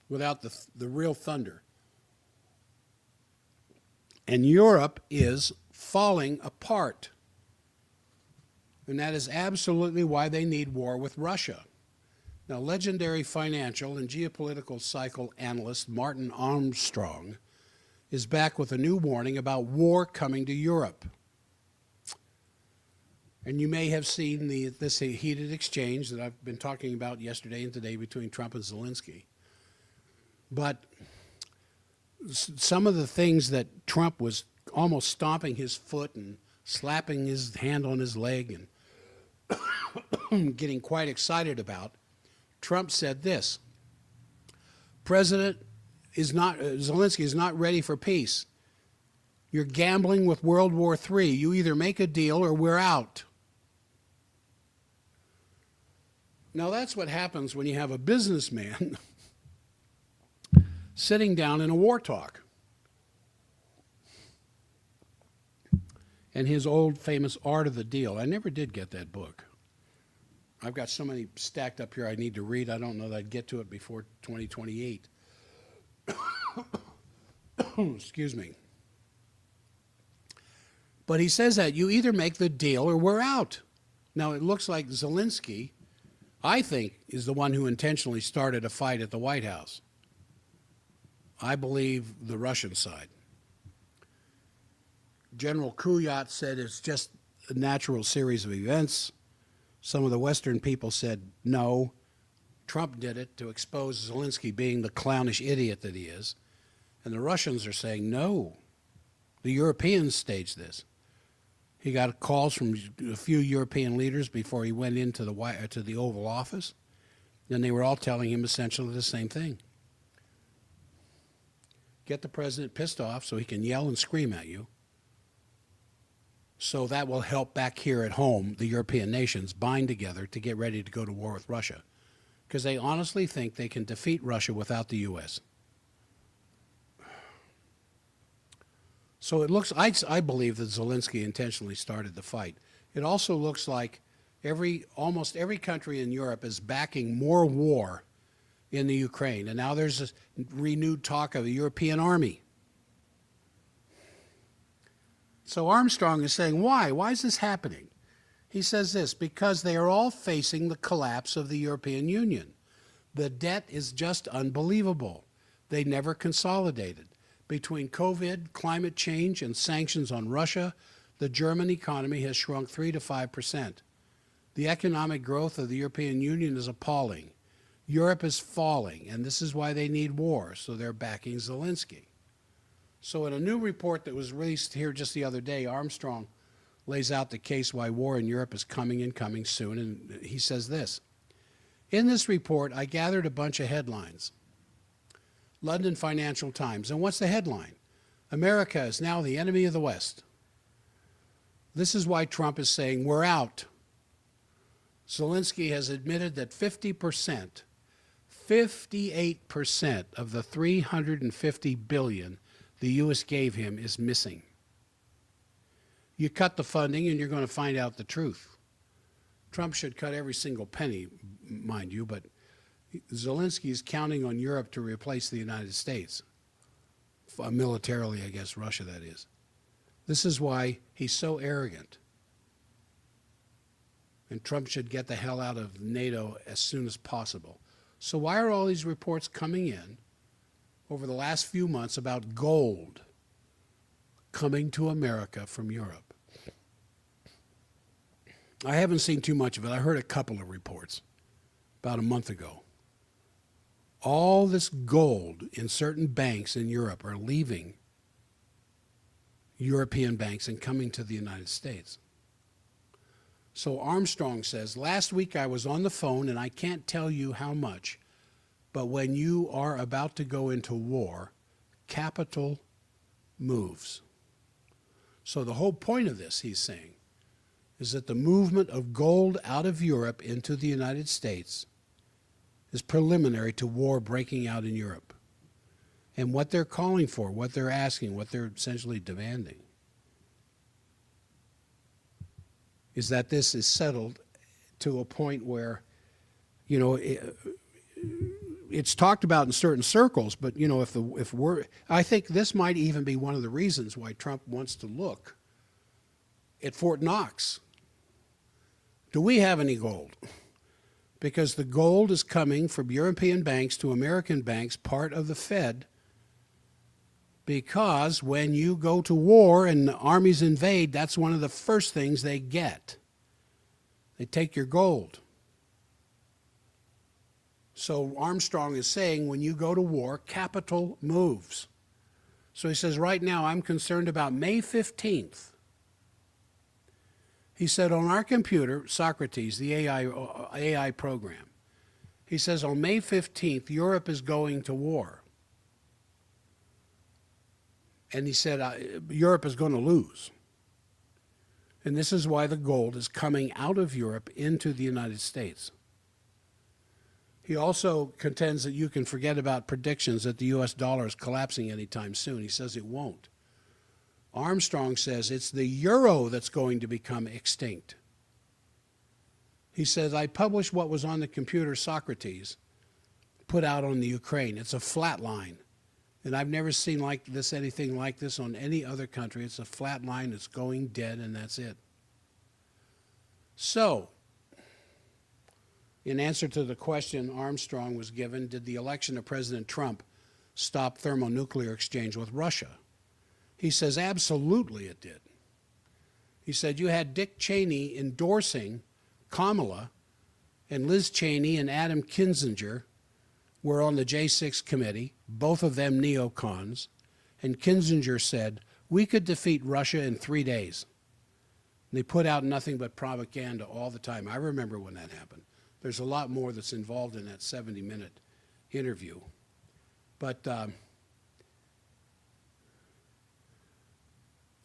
Speaker 1: without the real thunder. And Europe is falling apart. And that is absolutely why they need war with Russia. Now, legendary financial and geopolitical cycle analyst Martin Armstrong is back with a new warning about war coming to Europe. And you may have seen this heated exchange that I've been talking about yesterday and today between Trump and Zelensky. But some of the things that Trump was almost stomping his foot and slapping his hand on his leg and getting quite excited about, Trump said this: Zelensky is not ready for peace. You're gambling with World War III. You either make a deal or we're out. Now that's what happens when you have a businessman sitting down in a war talk. And his old famous Art of the Deal. I never did get that book. I've got so many stacked up here I need to read. I don't know that I'd get to it before 2028. Excuse me. But he says that you either make the deal or we're out. Now, it looks like Zelensky, I think, is the one who intentionally started a fight at the White House. I believe the Russian side. General Kuyat said it's just a natural series of events. Some of the Western people said no. Trump did it to expose Zelensky being the clownish idiot that he is. And the Russians are saying no. The Europeans staged this. He got calls from a few European leaders before he went into the Oval Office, and they were all telling him essentially the same thing. Get the president pissed off so he can yell and scream at you. So that will help back here at home, the European nations bind together to get ready to go to war with Russia. Because they honestly think they can defeat Russia without the U.S. So it looks, I believe that Zelensky intentionally started the fight. It also looks like almost every country in Europe is backing more war in the Ukraine. And now there's a renewed talk of a European army. So Armstrong is saying, why? Why is this happening? He says this: because they are all facing the collapse of the European Union. The debt is just unbelievable. They never consolidated. Between COVID, climate change, and sanctions on Russia, the German economy has shrunk 3 to 5%. The economic growth of the European Union is appalling. Europe is falling, and this is why they need war, so they're backing Zelensky. So in a new report that was released here just the other day, Armstrong lays out the case why war in Europe is coming and coming soon, and he says this: in this report, I gathered a bunch of headlines. London Financial Times. And what's the headline? America is now the enemy of the West. This is why Trump is saying we're out. Zelensky has admitted that 58% of the $350 billion the U.S. gave him is missing. You cut the funding and you're going to find out the truth. Trump should cut every single penny, mind you, but Zelensky is counting on Europe to replace the United States. Militarily, I guess, Russia, that is. This is why he's so arrogant. And Trump should get the hell out of NATO as soon as possible. So why are all these reports coming in over the last few months about gold coming to America from Europe? I haven't seen too much of it. I heard a couple of reports about a month ago. All this gold in certain banks in Europe are leaving European banks and coming to the United States. So Armstrong says, last week I was on the phone and I can't tell you how much, but when you are about to go into war, capital moves. So the whole point of this, he's saying, is that the movement of gold out of Europe into the United States is preliminary to war breaking out in Europe. And what they're calling for, what they're asking, what they're essentially demanding is that this is settled to a point where, you know, it's talked about in certain circles, but, you know, I think this might even be one of the reasons why Trump wants to look at Fort Knox. Do we have any gold? Because the gold is coming from European banks to American banks, part of the Fed, because when you go to war and the armies invade, that's one of the first things they get. They take your gold. So Armstrong is saying when you go to war, capital moves. So he says, right now I'm concerned about May 15th. He said on our computer, Socrates, the AI program, he says on May 15th, Europe is going to war. And he said, Europe is going to lose. And this is why the gold is coming out of Europe into the United States. He also contends that you can forget about predictions that the U.S. dollar is collapsing anytime soon. He says it won't. Armstrong says it's the euro that's going to become extinct. He says, I published what was on the computer Socrates put out on the Ukraine. It's a flat line. And I've never seen anything like this on any other country. It's a flat line, it's going dead, and that's it. So, in answer to the question Armstrong was given, did the election of President Trump stop thermonuclear exchange with Russia? He says, absolutely it did. He said, you had Dick Cheney endorsing Kamala, and Liz Cheney and Adam Kinzinger were on the J6 committee, both of them neocons, and Kinzinger said, we could defeat Russia in 3 days. And they put out nothing but propaganda all the time. I remember when that happened. There's a lot more that's involved in that 70-minute interview. But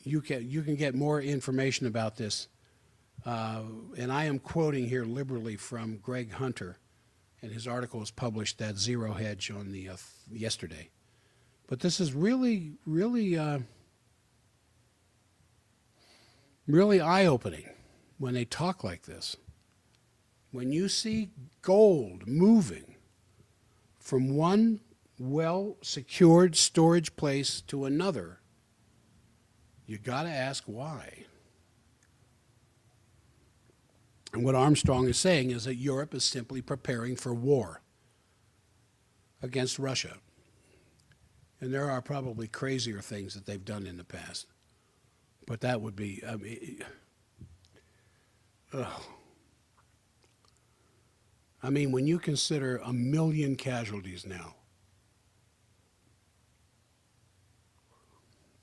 Speaker 1: you can get more information about this. And I am quoting here liberally from Greg Hunter, and his article was published at Zero Hedge on the yesterday. But this is really, really, really eye-opening when they talk like this. When you see gold moving from one well-secured storage place to another, you got to ask why. And what Armstrong is saying is that Europe is simply preparing for war against Russia. And there are probably crazier things that they've done in the past. But that would be, I mean, I mean, when you consider 1 million casualties now,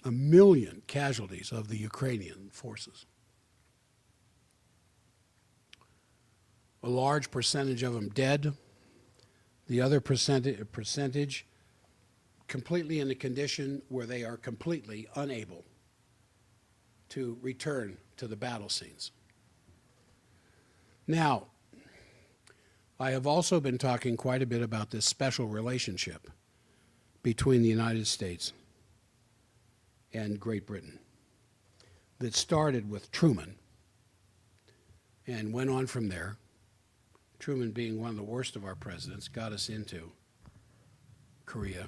Speaker 1: 1 million casualties of the Ukrainian forces, a large percentage of them dead, the other percentage completely in a condition where they are completely unable to return to the battle scenes. Now, I have also been talking quite a bit about this special relationship between the United States and Great Britain that started with Truman and went on from there. Truman, being one of the worst of our presidents, got us into Korea.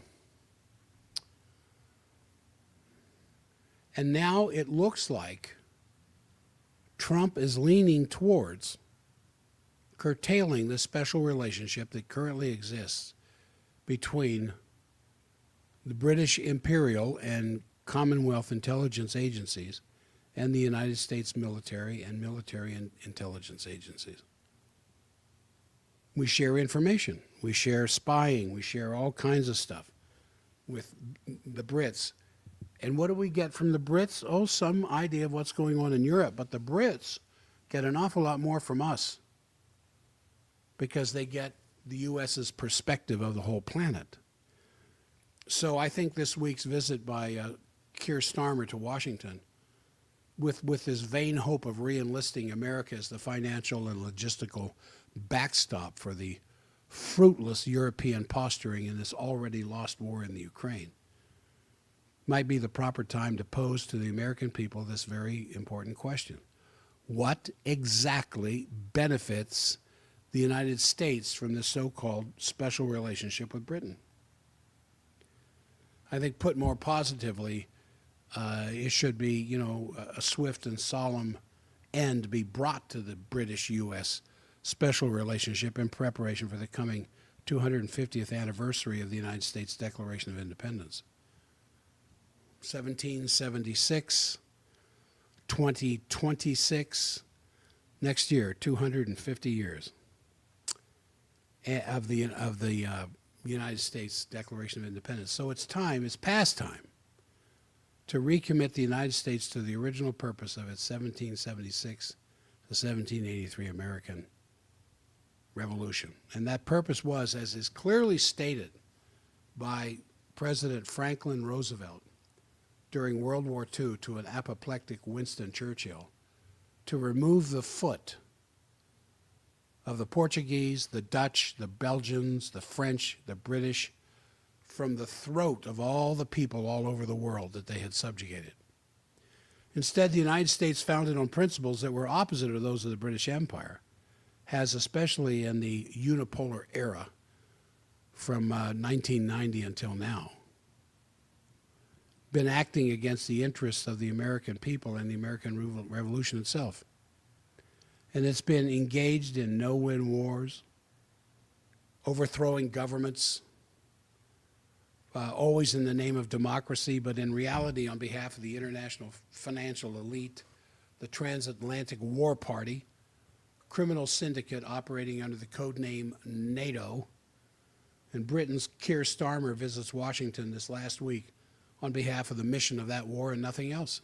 Speaker 1: And now it looks like Trump is leaning towards curtailing the special relationship that currently exists between the British Imperial and Commonwealth intelligence agencies and the United States military and military and intelligence agencies. We share information, we share spying, we share all kinds of stuff with the Brits. And what do we get from the Brits? Oh, some idea of what's going on in Europe, but the Brits get an awful lot more from us because they get the U.S.'s perspective of the whole planet. So I think this week's visit by Keir Starmer to Washington, with this vain hope of re-enlisting America as the financial and logistical backstop for the fruitless European posturing in this already lost war in the Ukraine, might be the proper time to pose to the American people this very important question. What exactly benefits the United States from this so-called special relationship with Britain? I think put more positively, it should be, you know, a swift and solemn end be brought to the British-U.S. special relationship in preparation for the coming 250th anniversary of the United States Declaration of Independence. 1776, 2026, next year, 250 years of the United States Declaration of Independence. So it's past time to recommit the United States to the original purpose of its 1776 to 1783 American Revolution. And that purpose was, as is clearly stated by President Franklin Roosevelt during World War II to an apoplectic Winston Churchill, to remove the foot of the Portuguese, the Dutch, the Belgians, the French, the British, from the throat of all the people all over the world that they had subjugated. Instead, the United States, founded on principles that were opposite of those of the British Empire, has, especially in the unipolar era from 1990 until now, been acting against the interests of the American people and the American Revolution itself. And it's been engaged in no-win wars, overthrowing governments, always in the name of democracy, but in reality on behalf of the international financial elite, the transatlantic war party, criminal syndicate operating under the code name NATO. And Britain's Keir Starmer visits Washington this last week on behalf of the mission of that war and nothing else.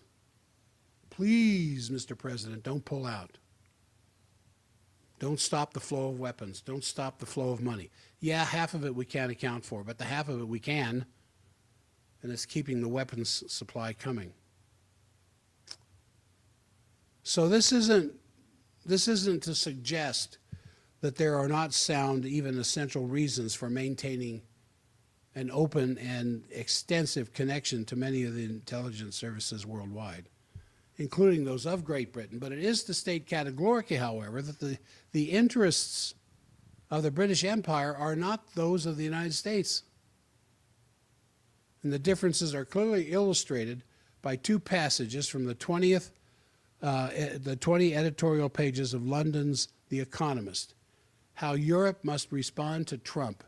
Speaker 1: Please, Mr. President, don't pull out. Don't stop the flow of weapons. Don't stop the flow of money. Yeah, half of it we can't account for, but the half of it we can, and it's keeping the weapons supply coming. So this isn't to suggest that there are not sound, even essential reasons for maintaining an open and extensive connection to many of the intelligence services worldwide, including those of Great Britain. But it is to state categorically, however, that the interests of the British Empire are not those of the United States. And the differences are clearly illustrated by two passages from the 20 editorial pages of London's The Economist, how Europe must respond to Trump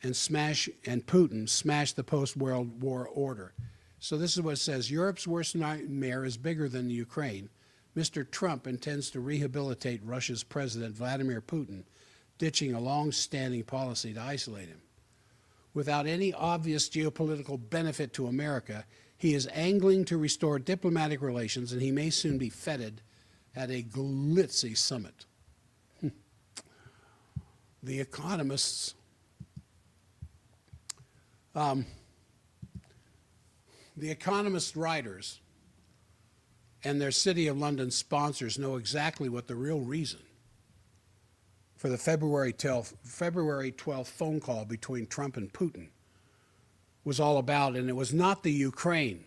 Speaker 1: and Putin smash the post-World War order. So this is what it says: Europe's worst nightmare is bigger than the Ukraine. Mr. Trump intends to rehabilitate Russia's President Vladimir Putin, ditching a long-standing policy to isolate him. Without any obvious geopolitical benefit to America, he is angling to restore diplomatic relations, and he may soon be feted at a glitzy summit. The Economists The Economist writers and their City of London sponsors know exactly what the real reason for the February 12th phone call between Trump and Putin was all about, and it was not the Ukraine.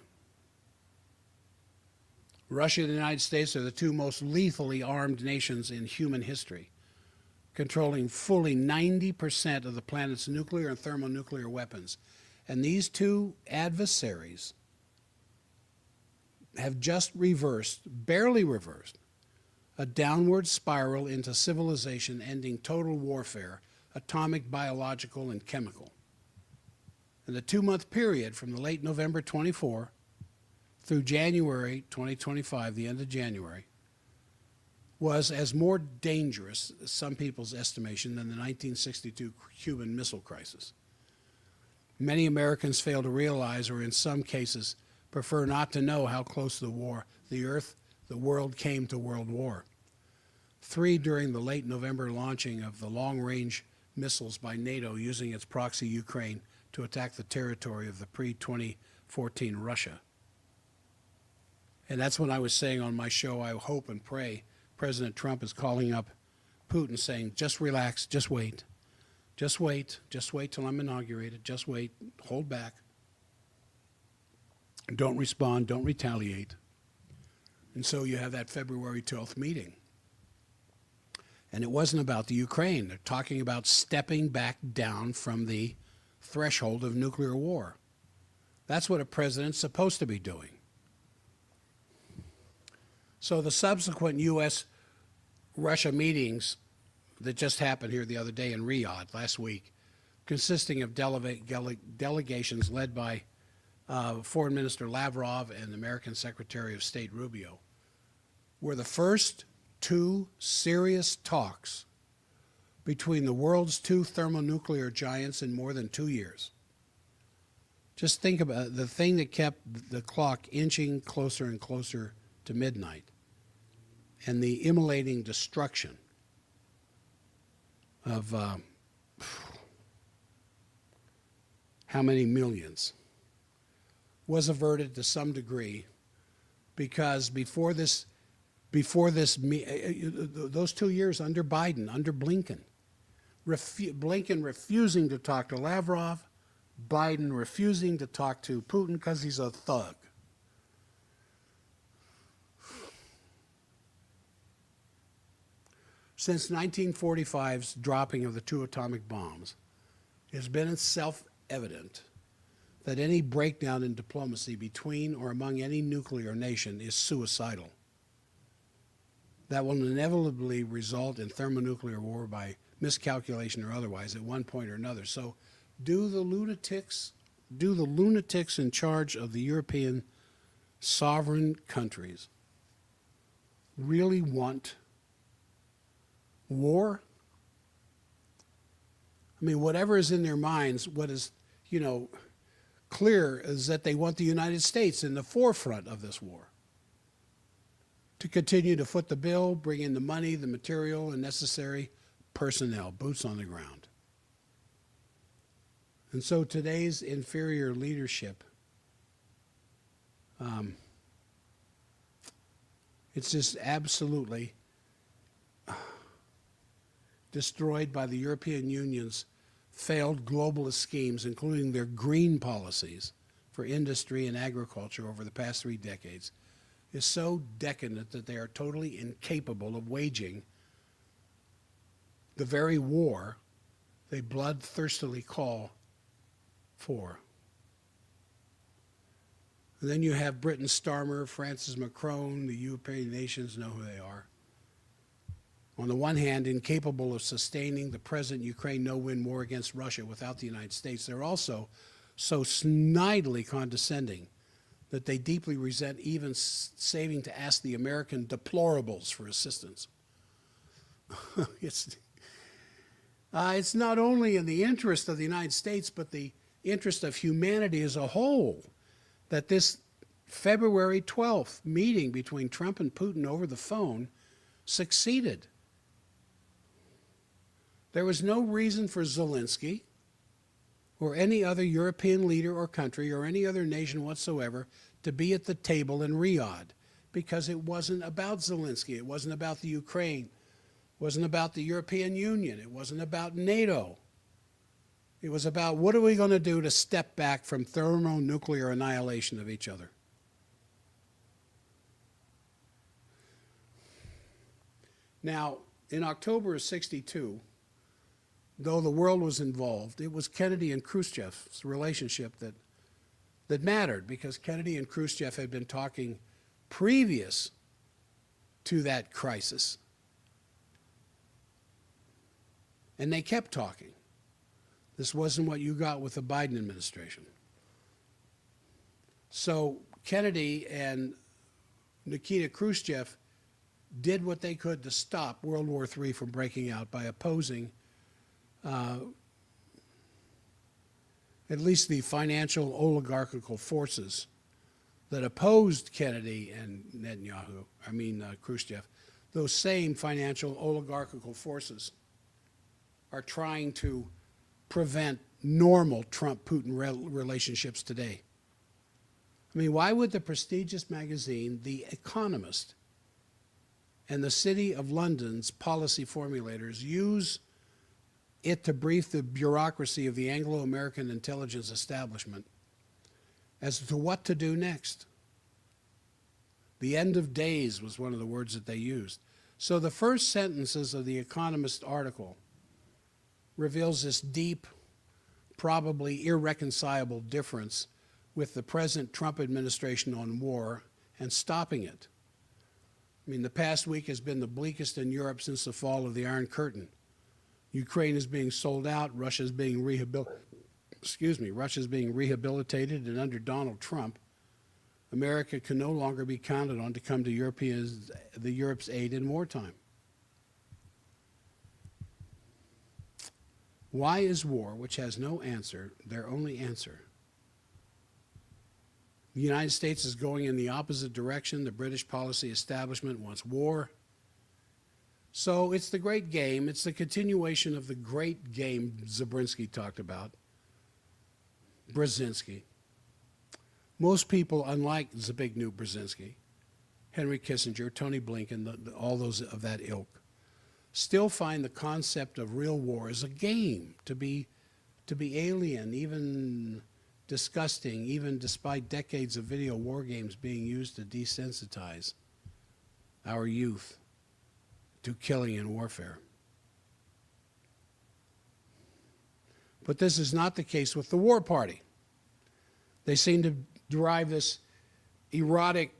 Speaker 1: Russia and the United States are the two most lethally armed nations in human history, controlling fully 90% of the planet's nuclear and thermonuclear weapons. And these two adversaries have just reversed, barely reversed, a downward spiral into civilization ending total warfare, atomic, biological, and chemical. In the 2-month period from the late November 24 through January 2025, the end of January, was as more dangerous, some people's estimation, than the 1962 Cuban Missile Crisis. Many Americans fail to realize, or in some cases prefer not to know, how close the world came to world war. 3 during the late November launching of the long-range missiles by NATO using its proxy Ukraine to attack the territory of the pre-2014 Russia. And that's when I was saying on my show, I hope and pray President Trump is calling up Putin saying, just relax, just wait. Just wait till I'm inaugurated. Just wait, hold back. Don't respond, don't retaliate. And so you have that February 12th meeting. And it wasn't about the Ukraine. They're talking about stepping back down from the threshold of nuclear war. That's what a president's supposed to be doing. So the subsequent U.S.-Russia meetings that just happened here the other day in Riyadh last week, consisting of delegations led by Foreign Minister Lavrov and American Secretary of State Rubio, were the first 2 serious talks between the world's 2 thermonuclear giants in more than 2 years. Just think about the thing that kept the clock inching closer and closer to midnight, and the immolating destruction of how many millions was averted to some degree, because before this, those 2 years under Biden, under Blinken, Blinken refusing to talk to Lavrov, Biden refusing to talk to Putin because he's a thug. Since 1945's dropping of the 2 atomic bombs, it's been self-evident that any breakdown in diplomacy between or among any nuclear nation is suicidal. That will inevitably result in thermonuclear war by miscalculation or otherwise at one point or another. So do the lunatics in charge of the European sovereign countries really want war? I mean, whatever is in their minds, what is, clear is that they want the United States in the forefront of this war, to continue to foot the bill, bring in the money, the material, and necessary personnel, boots on the ground. And so today's inferior leadership, it's just absolutely destroyed by the European Union's failed globalist schemes, including their green policies for industry and agriculture over the past 3 decades, is so decadent that they are totally incapable of waging the very war they bloodthirstily call for. And then you have Britain Starmer, Francis Macron, the European nations know who they are. On the one hand, incapable of sustaining the present Ukraine no-win war against Russia without the United States, they're also so snidely condescending that they deeply resent even saving to ask the American deplorables for assistance. It's not only in the interest of the United States, but the interest of humanity as a whole, that this February 12th meeting between Trump and Putin over the phone succeeded. There was no reason for Zelensky or any other European leader or country or any other nation whatsoever to be at the table in Riyadh, because it wasn't about Zelensky. It wasn't about the Ukraine. It wasn't about the European Union. It wasn't about NATO. It was about what are we going to do to step back from thermonuclear annihilation of each other. Now, in October of '62, though the world was involved, it was Kennedy and Khrushchev's relationship that mattered, because Kennedy and Khrushchev had been talking previous to that crisis. And they kept talking. This wasn't what you got with the Biden administration. So Kennedy and Nikita Khrushchev did what they could to stop World War III from breaking out by opposing at least the financial oligarchical forces that opposed Kennedy and Khrushchev. Those same financial oligarchical forces are trying to prevent normal Trump-Putin relationships today. I mean, why would the prestigious magazine, The Economist, and the City of London's policy formulators use it to brief the bureaucracy of the Anglo-American intelligence establishment as to what to do next? The end of days was one of the words that they used. So the first sentences of the Economist article reveals this deep, probably irreconcilable difference with the present Trump administration on war and stopping it. I mean, the past week has been the bleakest in Europe since the fall of the Iron Curtain. Ukraine is being sold out, Russia's being rehabilitated, and under Donald Trump, America can no longer be counted on to come to Europe's aid in wartime. Why is war, which has no answer, their only answer? The United States is going in the opposite direction. The British policy establishment wants war. So it's the great game. It's the continuation of the great game Zabriskie talked about, Brzezinski. Most people, unlike Zbigniew Brzezinski, Henry Kissinger, Tony Blinken, all those of that ilk, still find the concept of real war as a game, to be alien, even disgusting, even despite decades of video war games being used to desensitize our youth to killing and warfare. But this is not the case with the war party. They seem to derive this erotic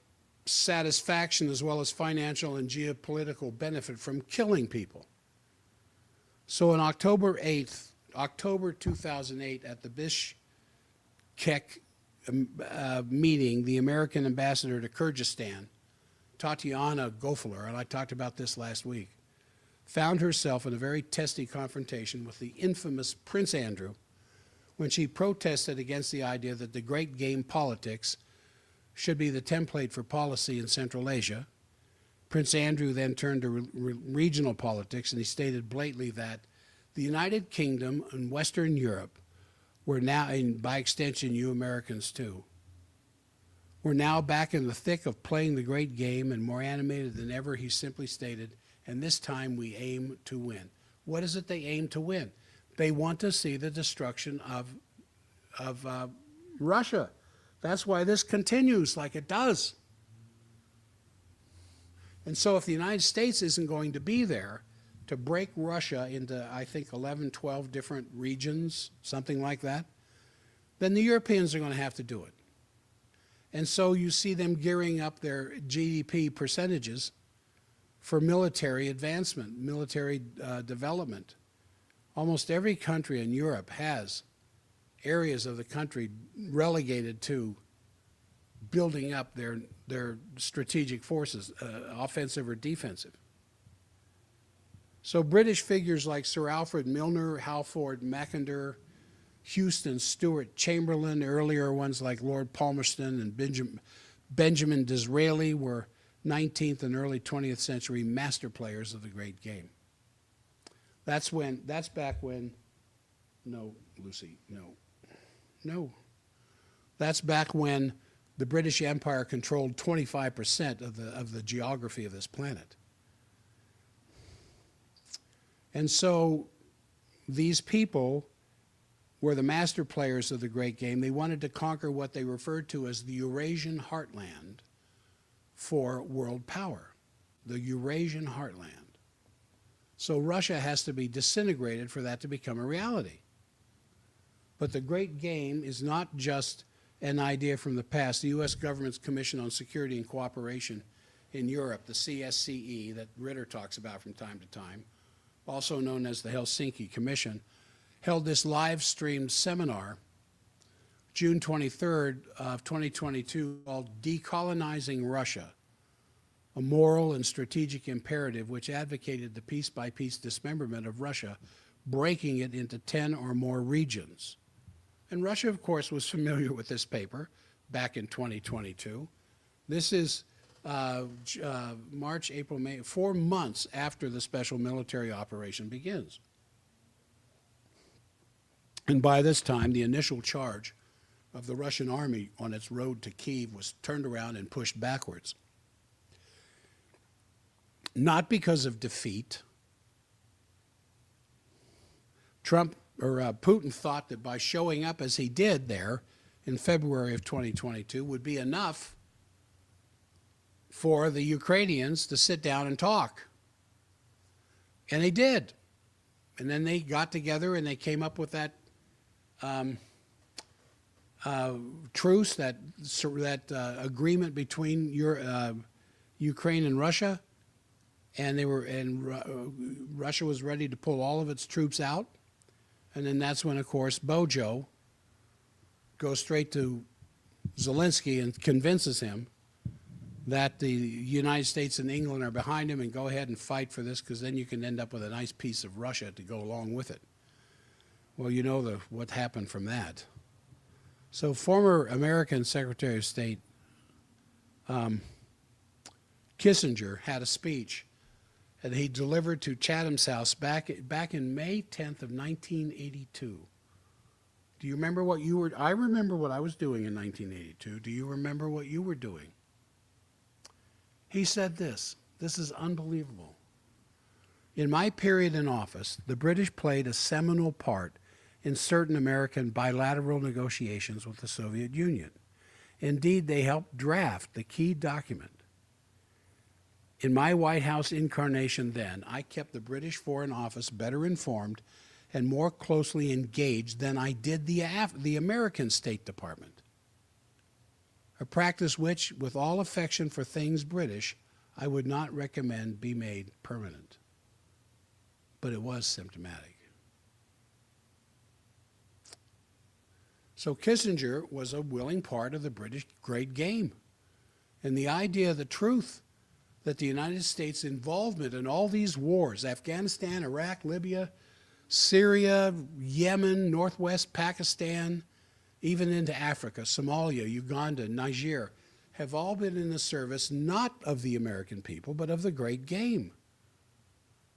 Speaker 1: satisfaction as well as financial and geopolitical benefit from killing people. So on October 2008, at the Bishkek meeting, the American ambassador to Kyrgyzstan, Tatiana Gofiler, and I talked about this last week, found herself in a very testy confrontation with the infamous Prince Andrew when she protested against the idea that the great game politics should be the template for policy in Central Asia. Prince Andrew then turned to regional politics, and he stated blatantly that the United Kingdom and Western Europe were now, and by extension you Americans too, we're now back in the thick of playing the great game and more animated than ever, he simply stated, and this time we aim to win. What is it they aim to win? They want to see the destruction of Russia. That's why this continues like it does. And so if the United States isn't going to be there to break Russia into, I think, 11, 12 different regions, something like that, then the Europeans are going to have to do it. And so you see them gearing up their GDP percentages for military advancement, military development. Almost every country in Europe has areas of the country relegated to building up their strategic forces, offensive or defensive. So British figures like Sir Alfred Milner, Halford Mackinder, Houston Stewart Chamberlain, earlier ones like Lord Palmerston and Benjamin Disraeli were 19th and early 20th century master players of the great game. That's back when, no, Lucy, no. That's back when the British Empire controlled 25% of the geography of this planet. And so these people were the master players of the great game. They wanted to conquer what they referred to as the Eurasian heartland for world power, the Eurasian heartland. So Russia has to be disintegrated for that to become a reality. But the great game is not just an idea from the past. The U.S. government's Commission on Security and Cooperation in Europe, the CSCE, that Ritter talks about from time to time, also known as the Helsinki Commission, held this live-streamed seminar June 23rd of 2022 called Decolonizing Russia, a moral and strategic imperative which advocated the piece-by-piece dismemberment of Russia, breaking it into 10 or more regions. And Russia, of course, was familiar with this paper back in 2022. This is March, April, May, 4 months after the special military operation begins. And by this time, the initial charge of the Russian army on its road to Kyiv was turned around and pushed backwards. Not because of defeat. Putin thought that by showing up as he did there in February of 2022 would be enough for the Ukrainians to sit down and talk. And they did. And then they got together and they came up with that truce, that agreement between Ukraine and Russia, and Russia was ready to pull all of its troops out, and then that's when, of course, Bojo goes straight to Zelensky and convinces him that the United States and England are behind him and go ahead and fight for this, because then you can end up with a nice piece of Russia to go along with it. Well, you know what happened from that. So former American Secretary of State Kissinger had a speech that he delivered to Chatham's House back in May 10th of 1982. Do you remember what you were? I remember what I was doing in 1982. Do you remember what you were doing? He said this. This is unbelievable. In my period in office, the British played a seminal part in certain American bilateral negotiations with the Soviet Union. Indeed, they helped draft the key document. In my White House incarnation then, I kept the British Foreign Office better informed and more closely engaged than I did the American State Department, a practice which, with all affection for things British, I would not recommend be made permanent. But it was symptomatic. So Kissinger was a willing part of the British great game. And the idea, the truth, that the United States' involvement in all these wars, Afghanistan, Iraq, Libya, Syria, Yemen, Northwest Pakistan, even into Africa, Somalia, Uganda, Niger, have all been in the service not of the American people, but of the great game,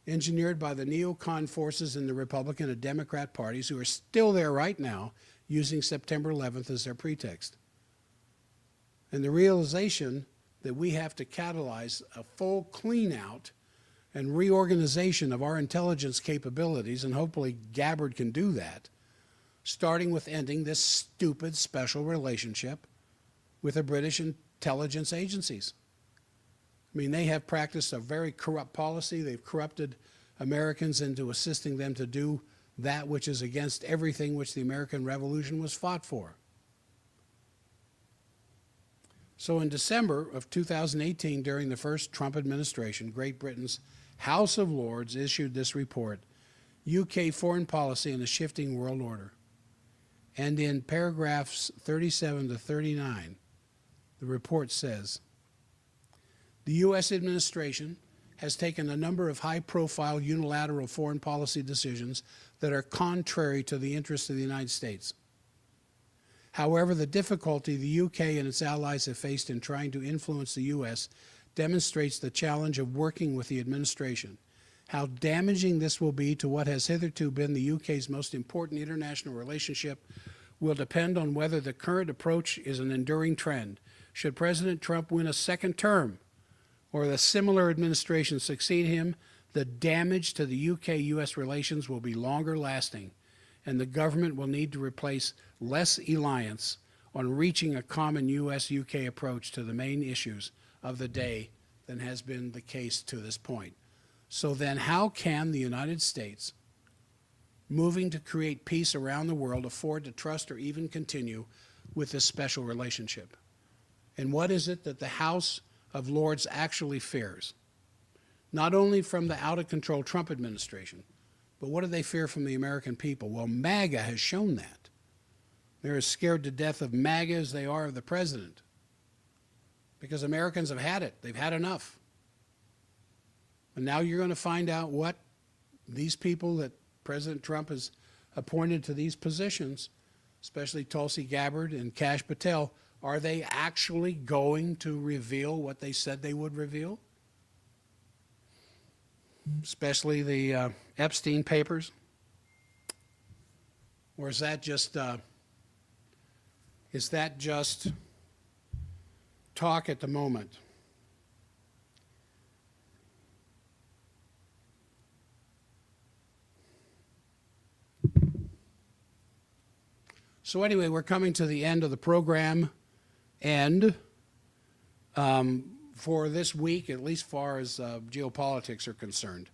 Speaker 1: engineered by the neocon forces in the Republican and Democrat parties who are still there right now, using September 11th as their pretext. And the realization that we have to catalyze a full clean-out and reorganization of our intelligence capabilities, and hopefully Gabbard can do that, starting with ending this stupid special relationship with the British intelligence agencies. I mean, they have practiced a very corrupt policy. They've corrupted Americans into assisting them to do that which is against everything which the American Revolution was fought for. So in December of 2018, during the first Trump administration, Great Britain's House of Lords issued this report, UK Foreign Policy in a Shifting World Order. And in paragraphs 37 to 39, the report says, the U.S. administration has taken a number of high-profile unilateral foreign policy decisions that are contrary to the interests of the United States. However, the difficulty the UK and its allies have faced in trying to influence the U.S. demonstrates the challenge of working with the administration. How damaging this will be to what has hitherto been the UK's most important international relationship will depend on whether the current approach is an enduring trend. Should President Trump win a second term, or a similar administration succeed him, the damage to the UK-US relations will be longer lasting, and the government will need to replace less reliance on reaching a common US-UK approach to the main issues of the day than has been the case to this point. So then how can the United States, moving to create peace around the world, afford to trust or even continue with this special relationship. And what is it that the House of Lords actually fears? Not only from the out-of-control Trump administration, but what do they fear from the American people? Well, MAGA has shown that. They're as scared to death of MAGA as they are of the president. Because Americans have had it. They've had enough. And now you're going to find out what these people that President Trump has appointed to these positions, especially Tulsi Gabbard and Kash Patel, are they actually going to reveal what they said they would reveal? Especially the Epstein papers? Or is that just talk at the moment? So anyway, we're coming to the end of the program, and for this week, at least far as geopolitics are concerned.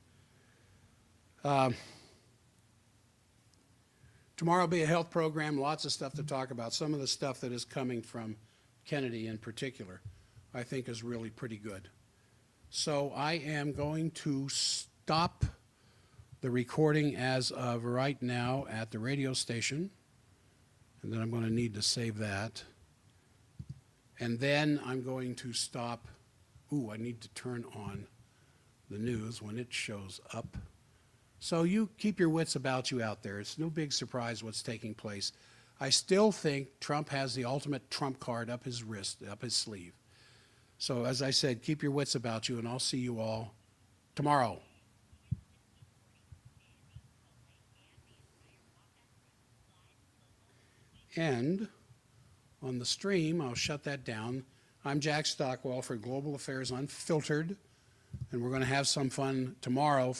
Speaker 1: Tomorrow will be a health program, lots of stuff to talk about. Some of the stuff that is coming from Kennedy in particular, I think is really pretty good. So I am going to stop the recording as of right now at the radio station, and then I'm going to need to save that. And then I'm going to stop. Ooh, I need to turn on the news when it shows up. So you keep your wits about you out there. It's no big surprise what's taking place. I still think Trump has the ultimate trump card up his wrist, up his sleeve. So as I said, keep your wits about you, and I'll see you all tomorrow. And on the stream, I'll shut that down. I'm Jack Stockwell for Global Affairs Unfiltered, and we're going to have some fun tomorrow.